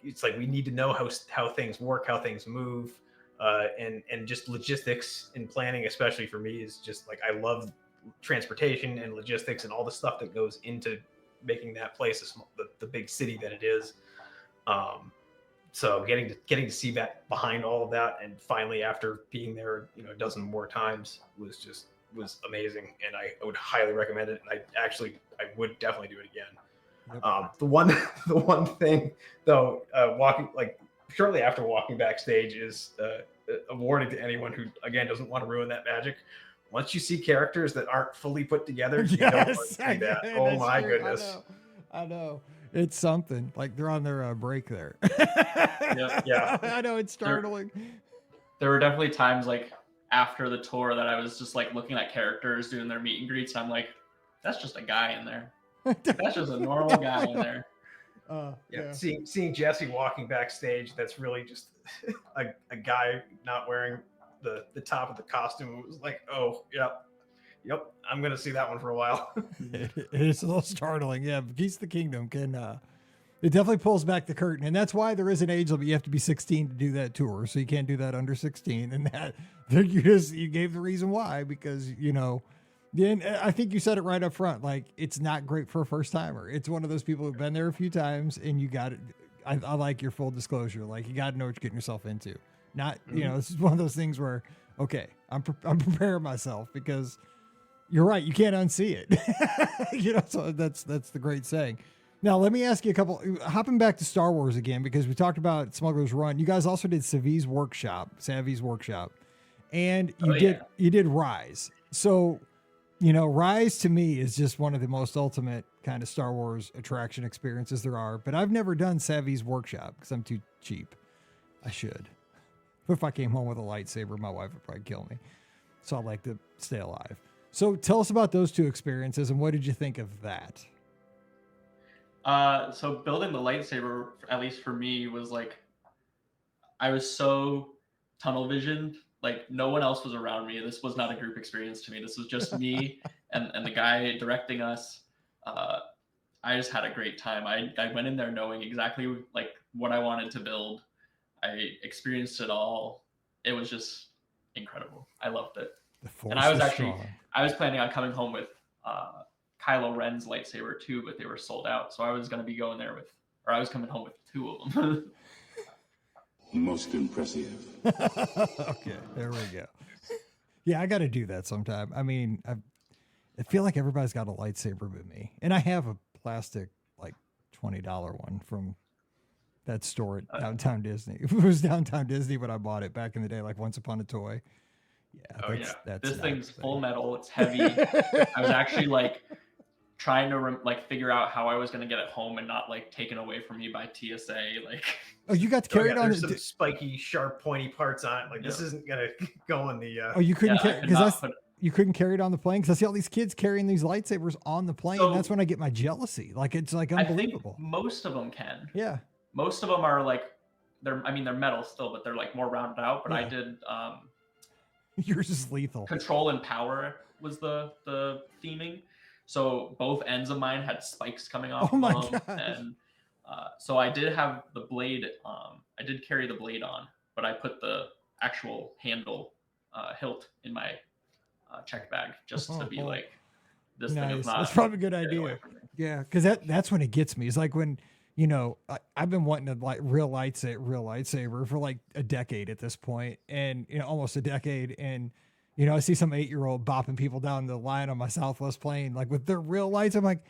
It's like, we need to know how things work, how things move, and just logistics and planning, especially for me, is just like, I love transportation and logistics and all the stuff that goes into making that place the big city that it is. So getting to see that behind all of that, and finally, after being there, a dozen more times, was amazing, and I would highly recommend it. And I would definitely do it again. Yep. The one thing though, walking, like, shortly after walking backstage, is a warning to anyone who, again, doesn't want to ruin that magic. Once you see characters that aren't fully put together, you don't want to see that. Oh my goodness! I know. It's something. Like, they're on their break there. Yeah. I know, it's startling. There were definitely times, like, after the tour, that I was just like looking at characters doing their meet and greets, and I'm like, that's just a guy in there. That's just a normal guy in there. Yeah. Seeing Jesse walking backstage, that's really just a guy not wearing the top of the costume. It was like, oh, yep, I'm gonna see that one for a while. It's a little startling. Yeah, Geese of the Kingdom it definitely pulls back the curtain, and that's why there is an age limit. You have to be 16 to do that tour, so you can't do that under 16. And that you gave the reason why, because then I think you said it right up front. Like, it's not great for a first timer. It's one of those people who've been there a few times, and you got it. I like your full disclosure. Like, you got to know what you're getting yourself into. Not, this is one of those things where, okay, I'm preparing myself, because you're right. You can't unsee it. So that's the great saying. Now, let me ask you a couple, hopping back to Star Wars again, because we talked about Smuggler's Run. You guys also did Savi's Workshop, and you did Rise. So, Rise to me is just one of the most ultimate kind of Star Wars attraction experiences there are, but I've never done Savi's Workshop because I'm too cheap. I should. If I came home with a lightsaber, my wife would probably kill me. So I like to stay alive. So tell us about those two experiences, and what did you think of that? So building the lightsaber, at least for me, was like, I was so tunnel visioned. Like, no one else was around me. This was not a group experience to me. This was just me and the guy directing us. I just had a great time. I went in there knowing exactly like what I wanted to build. I experienced it all. It was just incredible. I loved it. And I was planning on coming home with Kylo Ren's lightsaber too, but they were sold out. So I was going to be going there I was coming home with two of them. Most impressive. Okay, there we go. Yeah, I got to do that sometime. I mean, I feel like everybody's got a lightsaber but me. And I have a plastic, like, $20 one from that store at Downtown Disney. It was Downtown Disney when I bought it back in the day, like Once Upon a Toy. Yeah. That's this thing's full metal. It's heavy. I was actually like trying to figure out how I was going to get it home and not like taken away from me by TSA. Like, oh, you got to carry it on. There's some spiky, sharp, pointy parts on it. Like, this isn't going to go in the. Oh, you couldn't carry, you couldn't carry it on the plane, because I see all these kids carrying these lightsabers on the plane. So, that's when I get my jealousy. Like, it's like unbelievable. I think most of them can. Yeah. Most of them are like they're metal still, but they're like more rounded out. But I did. Yours is lethal. Control and power was the theming. So both ends of mine had spikes coming off. Oh my god! And so I did have the blade. I did carry the blade on, but I put the actual handle hilt in my check bag just to be like, this thing is not. That's probably a good idea. Yeah, because that's when it gets me. It's like when. I've been wanting a real lightsaber for like a decade at this point, and almost a decade. And I see some 8-year-old bopping people down the line on my Southwest plane, like with their real lights. I'm like,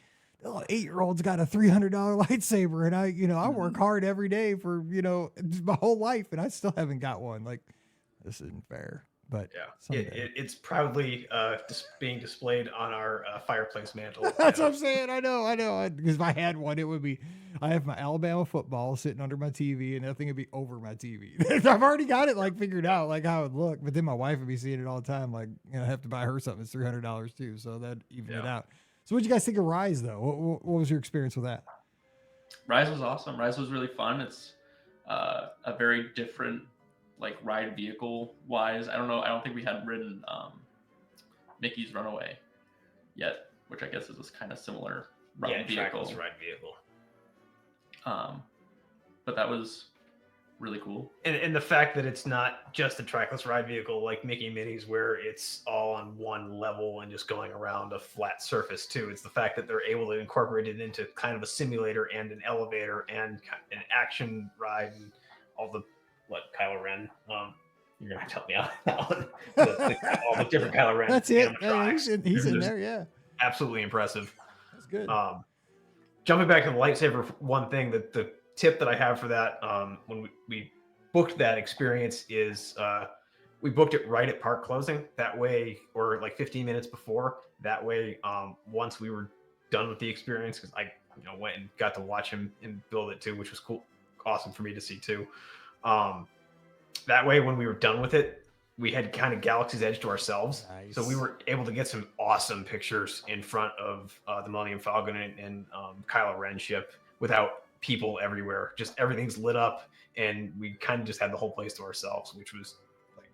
oh, 8-year-old's got a $300 lightsaber, and I work hard every day for my whole life, and I still haven't got one. Like, this isn't fair. But yeah, it's proudly being displayed on our fireplace mantle. That's what I'm saying. I know. Because if I had one, it would be. I have my Alabama football sitting under my TV, and that thing would be over my TV. I've already got it figured out how it would look. But then my wife would be seeing it all the time. Like, I have to buy her something that's $300 too, so that even it out. So, what did you guys think of Rise though? What was your experience with that? Rise was awesome. Rise was really fun. It's a very different like ride vehicle wise. I don't know. I don't think we had ridden Mickey's Runaway yet, which I guess is this kind of similar ride vehicle. Trackless ride vehicle. But that was really cool. And the fact that it's not just a trackless ride vehicle like Mickey Minnie's where it's all on one level and just going around a flat surface too. It's the fact that they're able to incorporate it into kind of a simulator and an elevator and an action ride and all the Kylo Ren. You're gonna have to help me out on that one. All the different Kylo Ren. That's it. He's in there, yeah. Absolutely impressive. That's good. Jumping back to the lightsaber, one thing that the tip that I have for that when we booked that experience is we booked it right at park closing. That way, or like 15 minutes before. That way, once we were done with the experience, because I went and got to watch him and build it too, which was cool, awesome for me to see too. That way, when we were done with it, we had kind of Galaxy's Edge to ourselves. Nice. So we were able to get some awesome pictures in front of the Millennium Falcon and Kylo Ren ship without people everywhere. Just everything's lit up, and we kind of just had the whole place to ourselves, which was like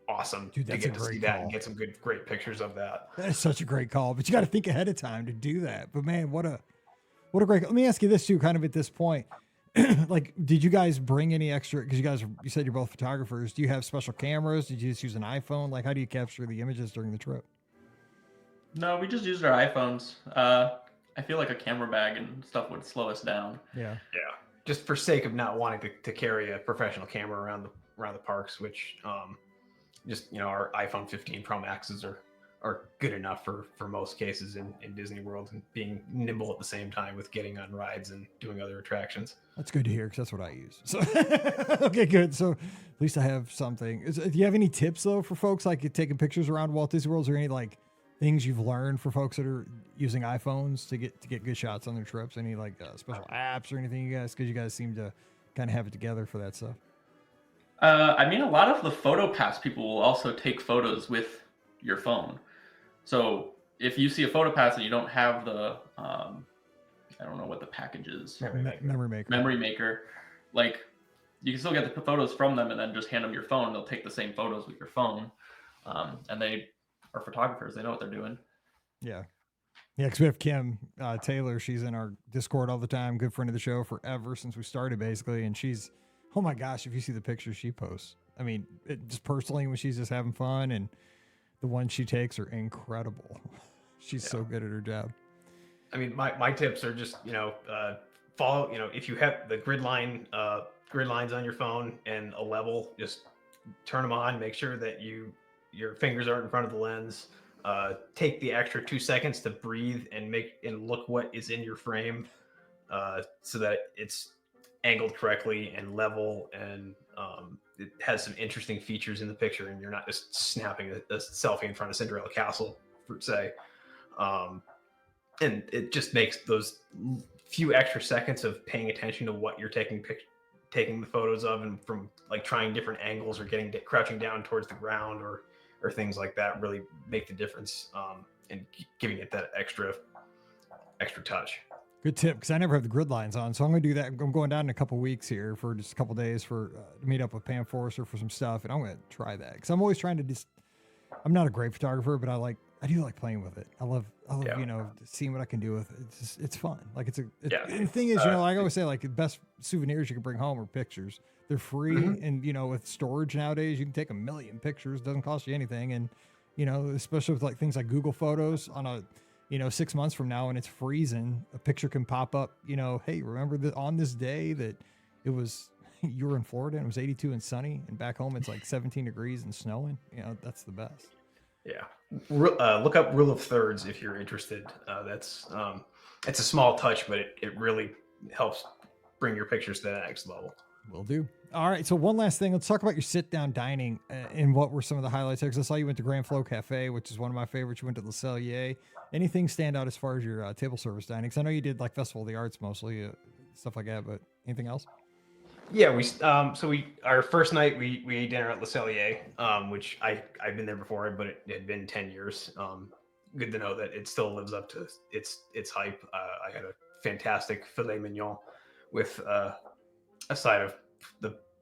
awesome. Dude, to get to see that and get some great pictures of that. That is such a great call, but you got to think ahead of time to do that. But man, what a great. Let me ask you this too, kind of at this point. Like, did you guys bring any extra? Because you said you're both photographers. Do you have special cameras? Did you just use an iPhone? Like, how do you capture the images during the trip? No, we just used our iPhones. I feel like a camera bag and stuff would slow us down. Yeah. Just for sake of not wanting to carry a professional camera around the parks, which our iPhone 15 Pro Maxes are good enough for most cases in Disney World, and being nimble at the same time with getting on rides and doing other attractions. That's good to hear, because that's what I use. So, okay, good. So at least I have something. Do you have any tips though for folks like taking pictures around Walt Disney World? Is there any like things you've learned for folks that are using iPhones to get good shots on their trips? Any like special apps or anything because you guys seem to kind of have it together for that stuff? I mean, a lot of the PhotoPass people will also take photos with your phone. So if you see a PhotoPass and you don't have the, I don't know what the package is. Memory Maker. Like, you can still get the photos from them and then just hand them your phone. They'll take the same photos with your phone. And they are photographers. They know what they're doing. Yeah. Yeah, because we have Kim Taylor. She's in our Discord all the time. Good friend of the show forever since we started, basically. And she's, oh my gosh, if you see the pictures she posts. I mean, just personally when she's just having fun, and the ones she takes are incredible. She's so good at her job. I mean, my tips are just, follow, if you have the grid lines on your phone and a level, just turn them on, make sure that your fingers aren't in front of the lens. Take the extra 2 seconds to breathe and look what is in your frame, so that it's angled correctly and level, and it has some interesting features in the picture, and you're not just snapping a selfie in front of Cinderella Castle, per se. And it just makes those few extra seconds of paying attention to what you're taking the photos of, and from like trying different angles or crouching down towards the ground or things like that really make the difference, and giving it that extra touch. Good tip, because I never have the grid lines on, so I'm going to do that. I'm going down in a couple weeks here for just a couple days to meet up with Pam Forrester for some stuff, and I'm going to try that, because I'm always trying to I'm not a great photographer, but I do like playing with it. I love seeing what I can do with it. It's fun. Like the thing is, I always say, like, the best souvenirs you can bring home are pictures. They're free, and with storage nowadays, you can take 1 million pictures. Doesn't cost you anything, and especially with like things like Google Photos on a 6 months from now, and it's freezing, a picture can pop up, hey, remember that on this day that it was, you were in Florida and it was 82 and sunny, and back home it's like 17 degrees and snowing. That's the best. Yeah. Look up rule of thirds if you're interested. It's a small touch, but it really helps bring your pictures to the next level. Will do. All right. So one last thing. Let's talk about your sit-down dining and what were some of the highlights there. Because I saw you went to Grand Flow Cafe, which is one of my favorites. You went to Le Cellier. Anything stand out as far as your table service dining? Because I know you did like Festival of the Arts mostly, stuff like that. But anything else? Yeah, our first night we ate dinner at Le Cellier, which I've been there before, but it had been 10 years. good to know that it still lives up to its hype. I had a fantastic filet mignon with a side of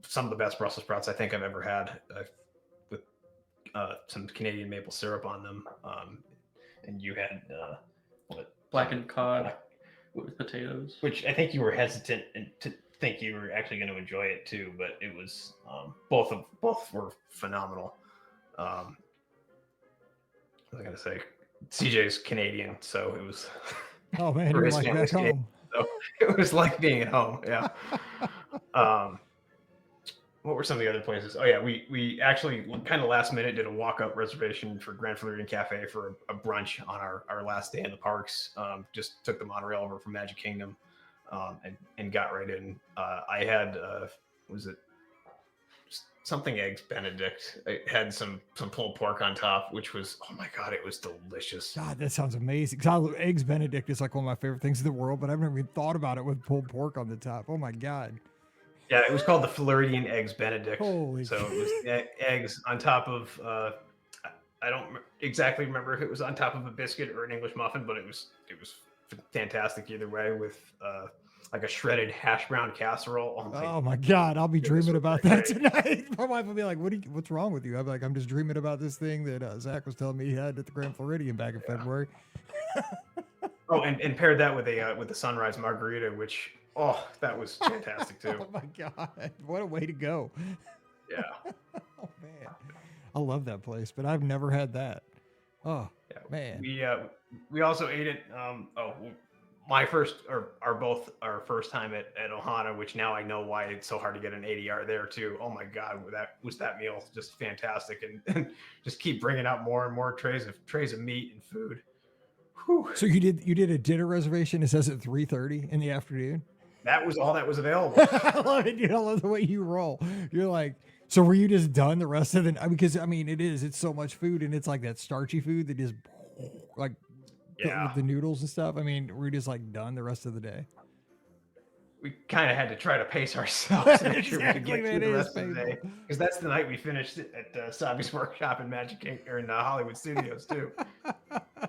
some of the best Brussels sprouts I think I've ever had, with some Canadian maple syrup on them. And you had what, Blackened cod with potatoes, which I think you were hesitant to think you were actually going to enjoy it too, but it was both were phenomenal. What was I going to say? CJ's Canadian, so it was. Oh man, you're like back home. So it was like being at home. Yeah. What were some of the other places? Oh yeah, we actually kind of last minute did a walk up reservation for Grand Floridian Cafe for a brunch on our last day in the parks. Just took the monorail over from Magic Kingdom, and got right in. I had was it something eggs Benedict? It had some pulled pork on top, which was, oh my god, it was delicious. God, that sounds amazing. Eggs Benedict is like one of my favorite things in the world, but I've never even thought about it with pulled pork on the top. Oh my god. Yeah, it was called the Floridian Eggs Benedict. Holy so it was eggs on top of, I don't exactly remember if it was on top of a biscuit or an English muffin, but it was fantastic either way, with like a shredded hash brown casserole. Oh my god, I'll be dreaming about that tonight. My wife will be like, what's wrong with you? I'm like, I'm just dreaming about this thing that Zach was telling me he had at the Grand Floridian back in February. Oh, and paired that with the sunrise margarita, which, oh, that was fantastic too. Oh my god, what a way to go. Yeah. Oh man, I love that place, but I've never had that. Oh yeah, man. We also ate it. My first, or our first time at Ohana, which now I know why it's so hard to get an ADR there too. Oh my god, that meal just fantastic, and just keep bringing out more and more trays of meat and food. Whew. So you did a dinner reservation. It says at 3:30 in the afternoon. That was all that was available. I love it. I love the way you roll. You're like, so were you just done the rest of the night? Because I mean, it's so much food, and it's like that starchy food that just like. Yeah. With the noodles and stuff. I mean, we're just like done the rest of the day. We kind of had to try to pace ourselves to make sure we could get through the rest of the day, because that's the night we finished it at Savi's workshop in Magic Kingdom, or in Hollywood Studios too.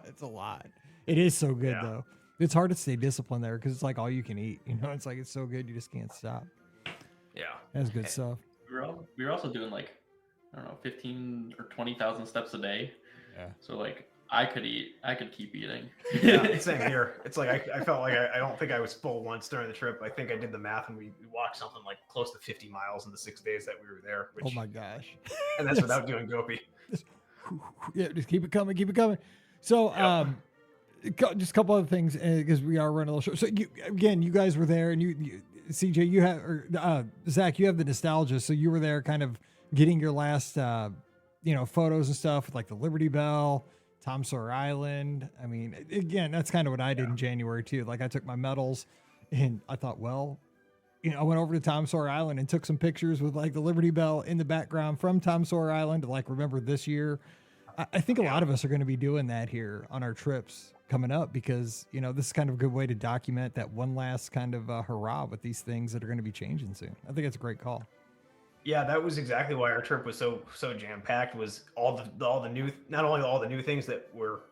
It's a lot. It is so good though. It's hard to stay disciplined there because it's like all you can eat. You know, it's like it's so good you just can't stop. Yeah, that's good stuff. We were also doing like, I don't know, 15 or 20,000 steps a day. Yeah. So like, I could keep eating. Yeah, same here. It's like I felt like I don't think I was full once during the trip. I think I did the math, and we walked something like close to 50 miles in the 6 days that we were there. Which, oh my gosh. And that's without doing GOPI. Just keep it coming. So, just a couple other things, because we are running a little short. So you guys were there, and you CJ, you have, or Zach, you have the nostalgia. So you were there kind of getting your last, photos and stuff with like the Liberty Bell, Tom Sawyer Island. I mean, again, that's kind of what I did in January too. Like I took my medals and I thought, well, I went over to Tom Sawyer Island and took some pictures with like the Liberty Bell in the background from Tom Sawyer Island to like remember this year. I think a lot of us are going to be doing that here on our trips coming up, because, this is kind of a good way to document that one last kind of hurrah with these things that are going to be changing soon. I think it's a great call. Yeah, that was exactly why our trip was so jam packed. Was all the new, not only all the new things that were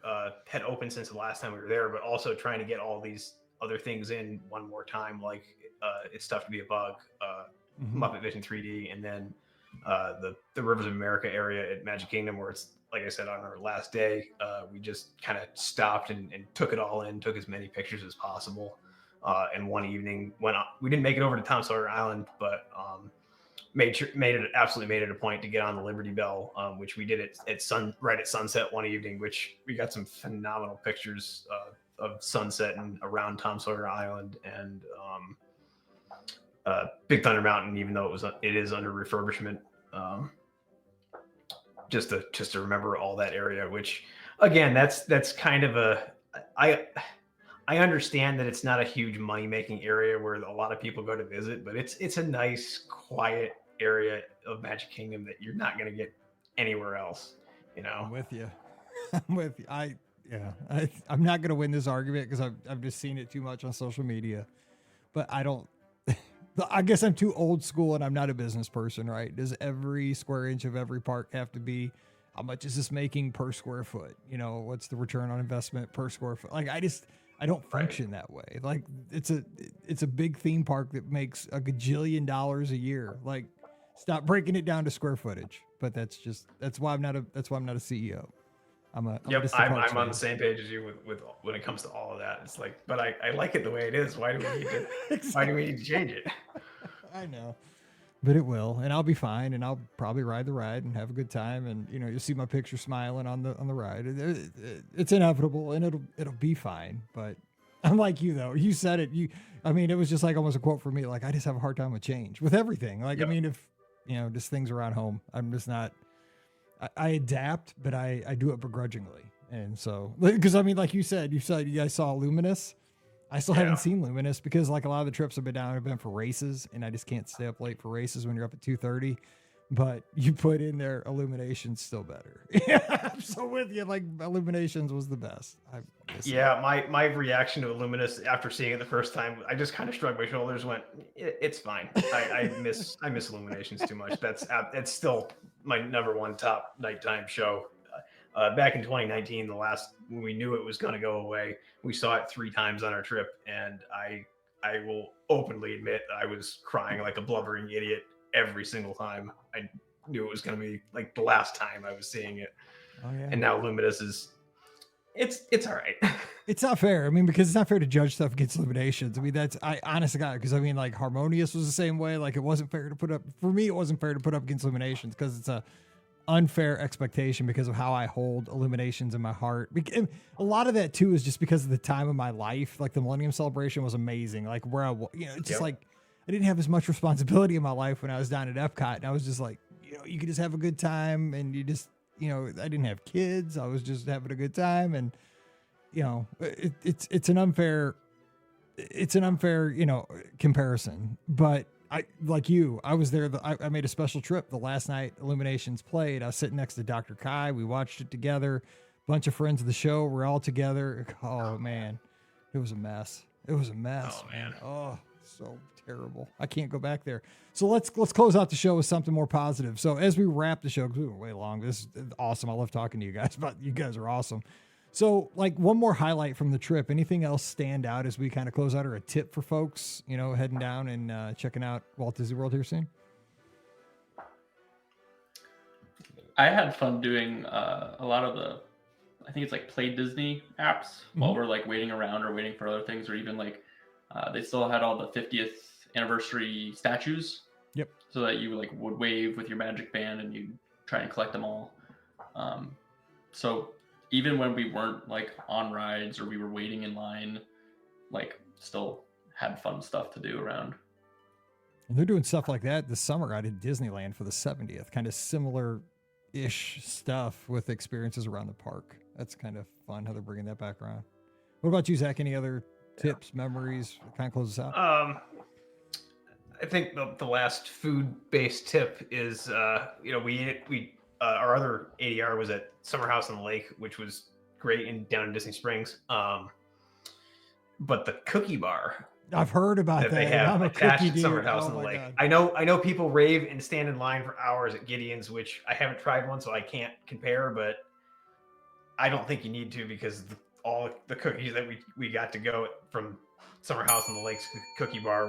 had opened since the last time we were there, but also trying to get all these other things in one more time, like It's Tough to Be a Bug, Muppet Vision 3D, and then the Rivers of America area at Magic Kingdom, where it's, like I said, on our last day, we just kind of stopped and took it all in, took as many pictures as possible. And one evening we didn't make it over to Tom Sawyer Island, but made it a point to get on the Liberty Bell, which we did right at sunset one evening, which we got some phenomenal pictures of sunset and around Tom Sawyer Island, and Big Thunder Mountain, even though it is under refurbishment. Just to remember all that area, which again, that's kind of I understand that it's not a huge money making area where a lot of people go to visit, but it's a nice, quiet area of Magic Kingdom that you're not going to get anywhere else. I'm with you. I'm not going to win this argument because I've just seen it too much on social media, but I guess I'm too old school and I'm not a business person, right? Does every square inch of every park have to be how much is this making per square foot? You know, what's the return on investment per square foot? Like, I don't function that way. Like, it's a big theme park that makes a gajillion dollars a year. Like, stop breaking it down to square footage. But that's why I'm not a CEO. I'm I'm on the same page as you with when it comes to all of that. It's like, but I like it the way it is. Why do we need to why do we need to change it? I know. But it will, and I'll be fine, and I'll probably ride the ride and have a good time, and you know, you'll see my picture smiling on the ride. It's inevitable, and it'll be fine. But I'm like you though. You said it. I mean, it was just like almost a quote for me. Like, I just have a hard time with change with everything. Like, I mean, if you know, just things around home, I'm just not. I adapt, but I do it begrudgingly, and so because I mean, like you said, you guys saw Luminous. I still haven't seen Luminous because like a lot of the trips I've been down have been for races, and I just can't stay up late for races when you're up at 2:30. But you put in there Illuminations, still better. Yeah, I'm so with you. Like, Illuminations was the best. My reaction to Luminous after seeing it the first time, I just kind of shrugged my shoulders, went, it's fine. I miss Illuminations too much. It's still my number one top nighttime show. Back in 2019, when we knew it was going to go away, we saw it 3 times on our trip, and I will openly admit I was crying like a blubbering idiot every single time. I knew it was going to be like the last time I was seeing it. Oh, yeah. And now Luminous it's all right. It's not fair. I mean, because it's not fair to judge stuff against Illuminations. I mean, I honest to God, because I mean, like, Harmonious was the same way. Like, it wasn't fair to put up, for me, it wasn't fair to put up against Illuminations because it's a unfair expectation because of how I hold Illuminations in my heart. A lot of that too is just because of the time of my life. Like, the Millennium Celebration was amazing. Like, where it's just like, I didn't have as much responsibility in my life when I was down at Epcot, and I was just like, you know, you could just have a good time, and you just, you know, I didn't have kids. I was just having a good time, and you know, it's an unfair, you know, comparison. But I was there. I made a special trip the last night Illuminations played. I was sitting next to Dr. Kai. We watched it together. Bunch of friends of the show were all together. Oh man, it was a mess. It was a mess. Oh man. Oh, so terrible. I can't go back there. So let's close out the show with something more positive. So as we wrap the show, because we were way long, this is awesome. I love talking to you guys, but you guys are awesome. So like one more highlight from the trip, anything else stand out as we kind of close out, or a tip for folks, you know, heading down and checking out Walt Disney World here soon? I had fun doing a lot of the, I think it's like Play Disney apps while we're like waiting around or waiting for other things, or even like they still had all the 50th anniversary statues. Yep. So that you like would wave with your magic band and you try and collect them all. So even when we weren't like on rides or we were waiting in line, like still had fun stuff to do around. And they're doing stuff like that this summer out at Disneyland for the 70th, kind of similar-ish stuff with experiences around the park. That's kind of fun how they're bringing that back around. What about you, Zach? Any other tips, memories, kind of close us out? I think the last food-based tip is, you know, we our other ADR was at Summer House on the Lake, which was great down in Disney Springs. But the cookie bar, I've heard about that. They have I'm attached a at Summer House on the Lake. God. I know people rave and stand in line for hours at Gideon's, which I haven't tried one, so I can't compare. But I don't think you need to, because all the cookies that we got to go from Summer House on the Lake's cookie bar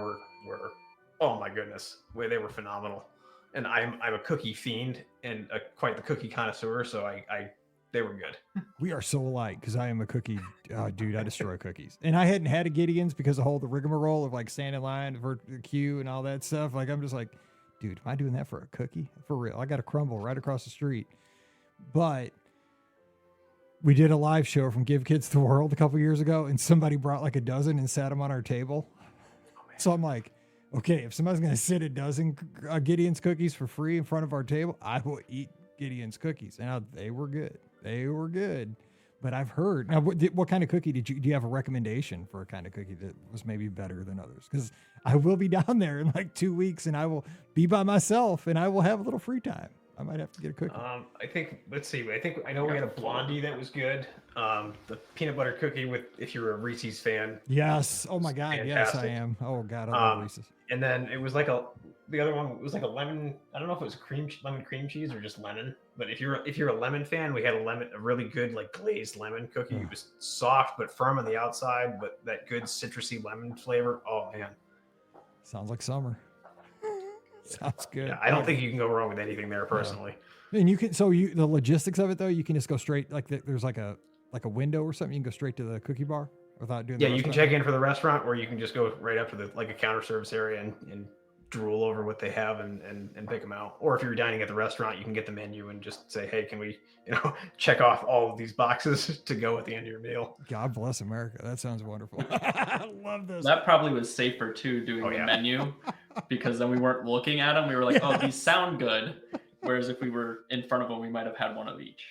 were oh my goodness, they were phenomenal. And I'm a cookie fiend and quite the cookie connoisseur, so they were good. We are so alike, because I am a cookie dude. I destroy cookies, and I hadn't had a Gideon's because of the rigmarole of like standing in line for the queue and all that stuff. Like, I'm just like, dude, am I doing that for a cookie? For real? I got a crumble right across the street. But we did a live show from Give Kids the World a couple years ago, and somebody brought like a dozen and sat them on our table. So I'm like, okay, if somebody's going to sit a dozen Gideon's cookies for free in front of our table, I will eat Gideon's cookies. And they were good. They were good. But I've heard, now, what kind of cookie do you have a recommendation for a kind of cookie that was maybe better than others? Because I will be down there in like 2 weeks, and I will be by myself, and I will have a little free time. I might have to get a cookie. Let's see. I know we had a Blondie that was good. The peanut butter cookie if you're a Reese's fan. Yes. Oh my God. Fantastic. Yes, I am. Oh God, I love Reese's. And then it was like the other one was like a lemon. I don't know if it was lemon cream cheese or just lemon. But if you're a lemon fan, we had a really good like glazed lemon cookie. It was soft but firm on the outside, but that good citrusy lemon flavor. Oh man, sounds like summer. Sounds good. Yeah, I don't think you can go wrong with anything there personally. Yeah. And you can the logistics of it though, you can just go straight there's like a window or something. You can go straight to the cookie bar without doing. Yeah, you can check in for the restaurant, or you can just go right up to a counter service area and drool over what they have and pick them out. Or if you're dining at the restaurant, you can get the menu and just say, hey, can we check off all of these boxes to go at the end of your meal. God bless America. That sounds wonderful. I love this. That probably was safer too, doing the menu, because then we weren't looking at them. We were like, oh, these sound good. Whereas if we were in front of them, we might have had one of each.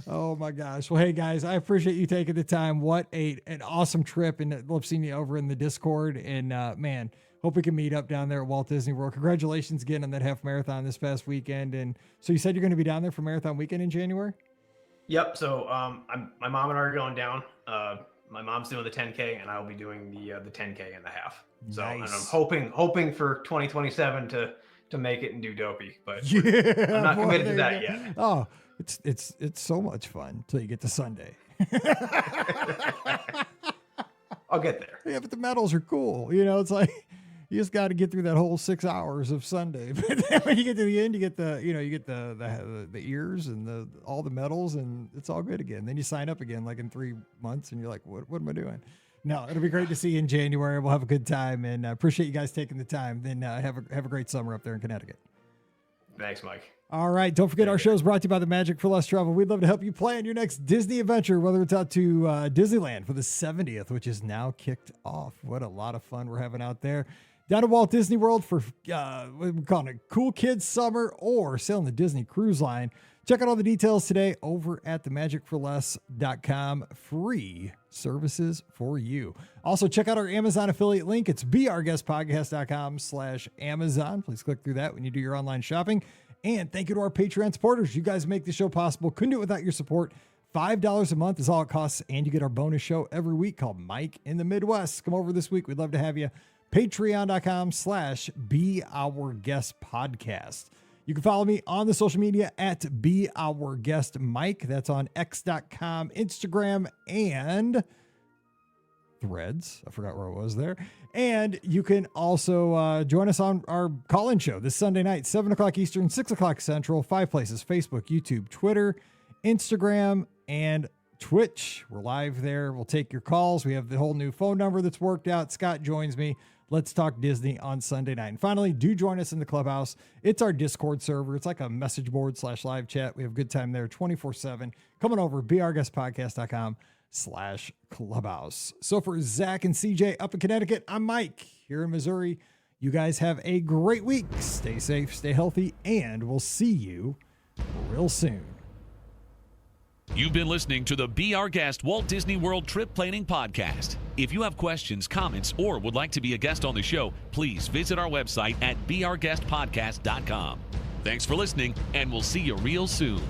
Oh my gosh. Well, hey guys, I appreciate you taking the time. What an awesome trip, and love seeing you over in the Discord. And man, hope we can meet up down there at Walt Disney World. Congratulations again on that half marathon this past weekend. And so you said you're going to be down there for marathon weekend in January? Yep. So my mom and I are going down. My mom's doing the 10K, and I'll be doing the 10K and the half. So nice. And I'm hoping for 2027 to make it and do Dopey, but I'm not committed to that yet. Oh, it's so much fun till you get to Sunday. I'll get there. Yeah, but the medals are cool. It's like you just got to get through that whole 6 hours of Sunday. But then when you get to the end, you get the ears and all the medals, and it's all good again. Then you sign up again like in 3 months, and you're like, what am I doing? No, it'll be great to see you in January. We'll have a good time, and I appreciate you guys taking the time. Then have a great summer up there in Connecticut. Thanks, Mike. All right. Don't forget our show is brought to you by the Magic for Less Travel. We'd love to help you plan your next Disney adventure, whether it's out to Disneyland for the 70th, which is now kicked off. What a lot of fun we're having out there. Down to Walt Disney World for we're calling it Cool Kids Summer, or sailing the Disney Cruise Line. Check out all the details today over at themagicforless.com. Free services for you. Also, check out our Amazon affiliate link. It's beourguestpodcast.com/Amazon. Please click through that when you do your online shopping. And thank you to our Patreon supporters. You guys make the show possible. Couldn't do it without your support. $5 a month is all it costs. And you get our bonus show every week called Mike in the Midwest. Come over this week. We'd love to have you. Patreon.com/beourguestpodcast. You can follow me on the social media at beourguestmike. That's on x.com, Instagram, and Threads. I forgot where it was there. And you can also join us on our call-in show this Sunday night, 7 o'clock Eastern, 6 o'clock Central, 5 places: Facebook, YouTube, Twitter, Instagram, and Twitch. We're live there. We'll take your calls. We have the whole new phone number that's worked out. Scott joins me. Let's talk Disney on Sunday night. And finally, do join us in the Clubhouse. It's our Discord server. It's like a message board / live chat. We have a good time there 24/7. Come on over, beourguestpodcast.com/clubhouse. So for Zach and CJ up in Connecticut, I'm Mike here in Missouri. You guys have a great week. Stay safe, stay healthy, and we'll see you real soon. You've been listening to the Be Our Guest Walt Disney World Trip Planning Podcast. If you have questions, comments, or would like to be a guest on the show, please visit our website at beourguestpodcast.com. Thanks for listening, and we'll see you real soon.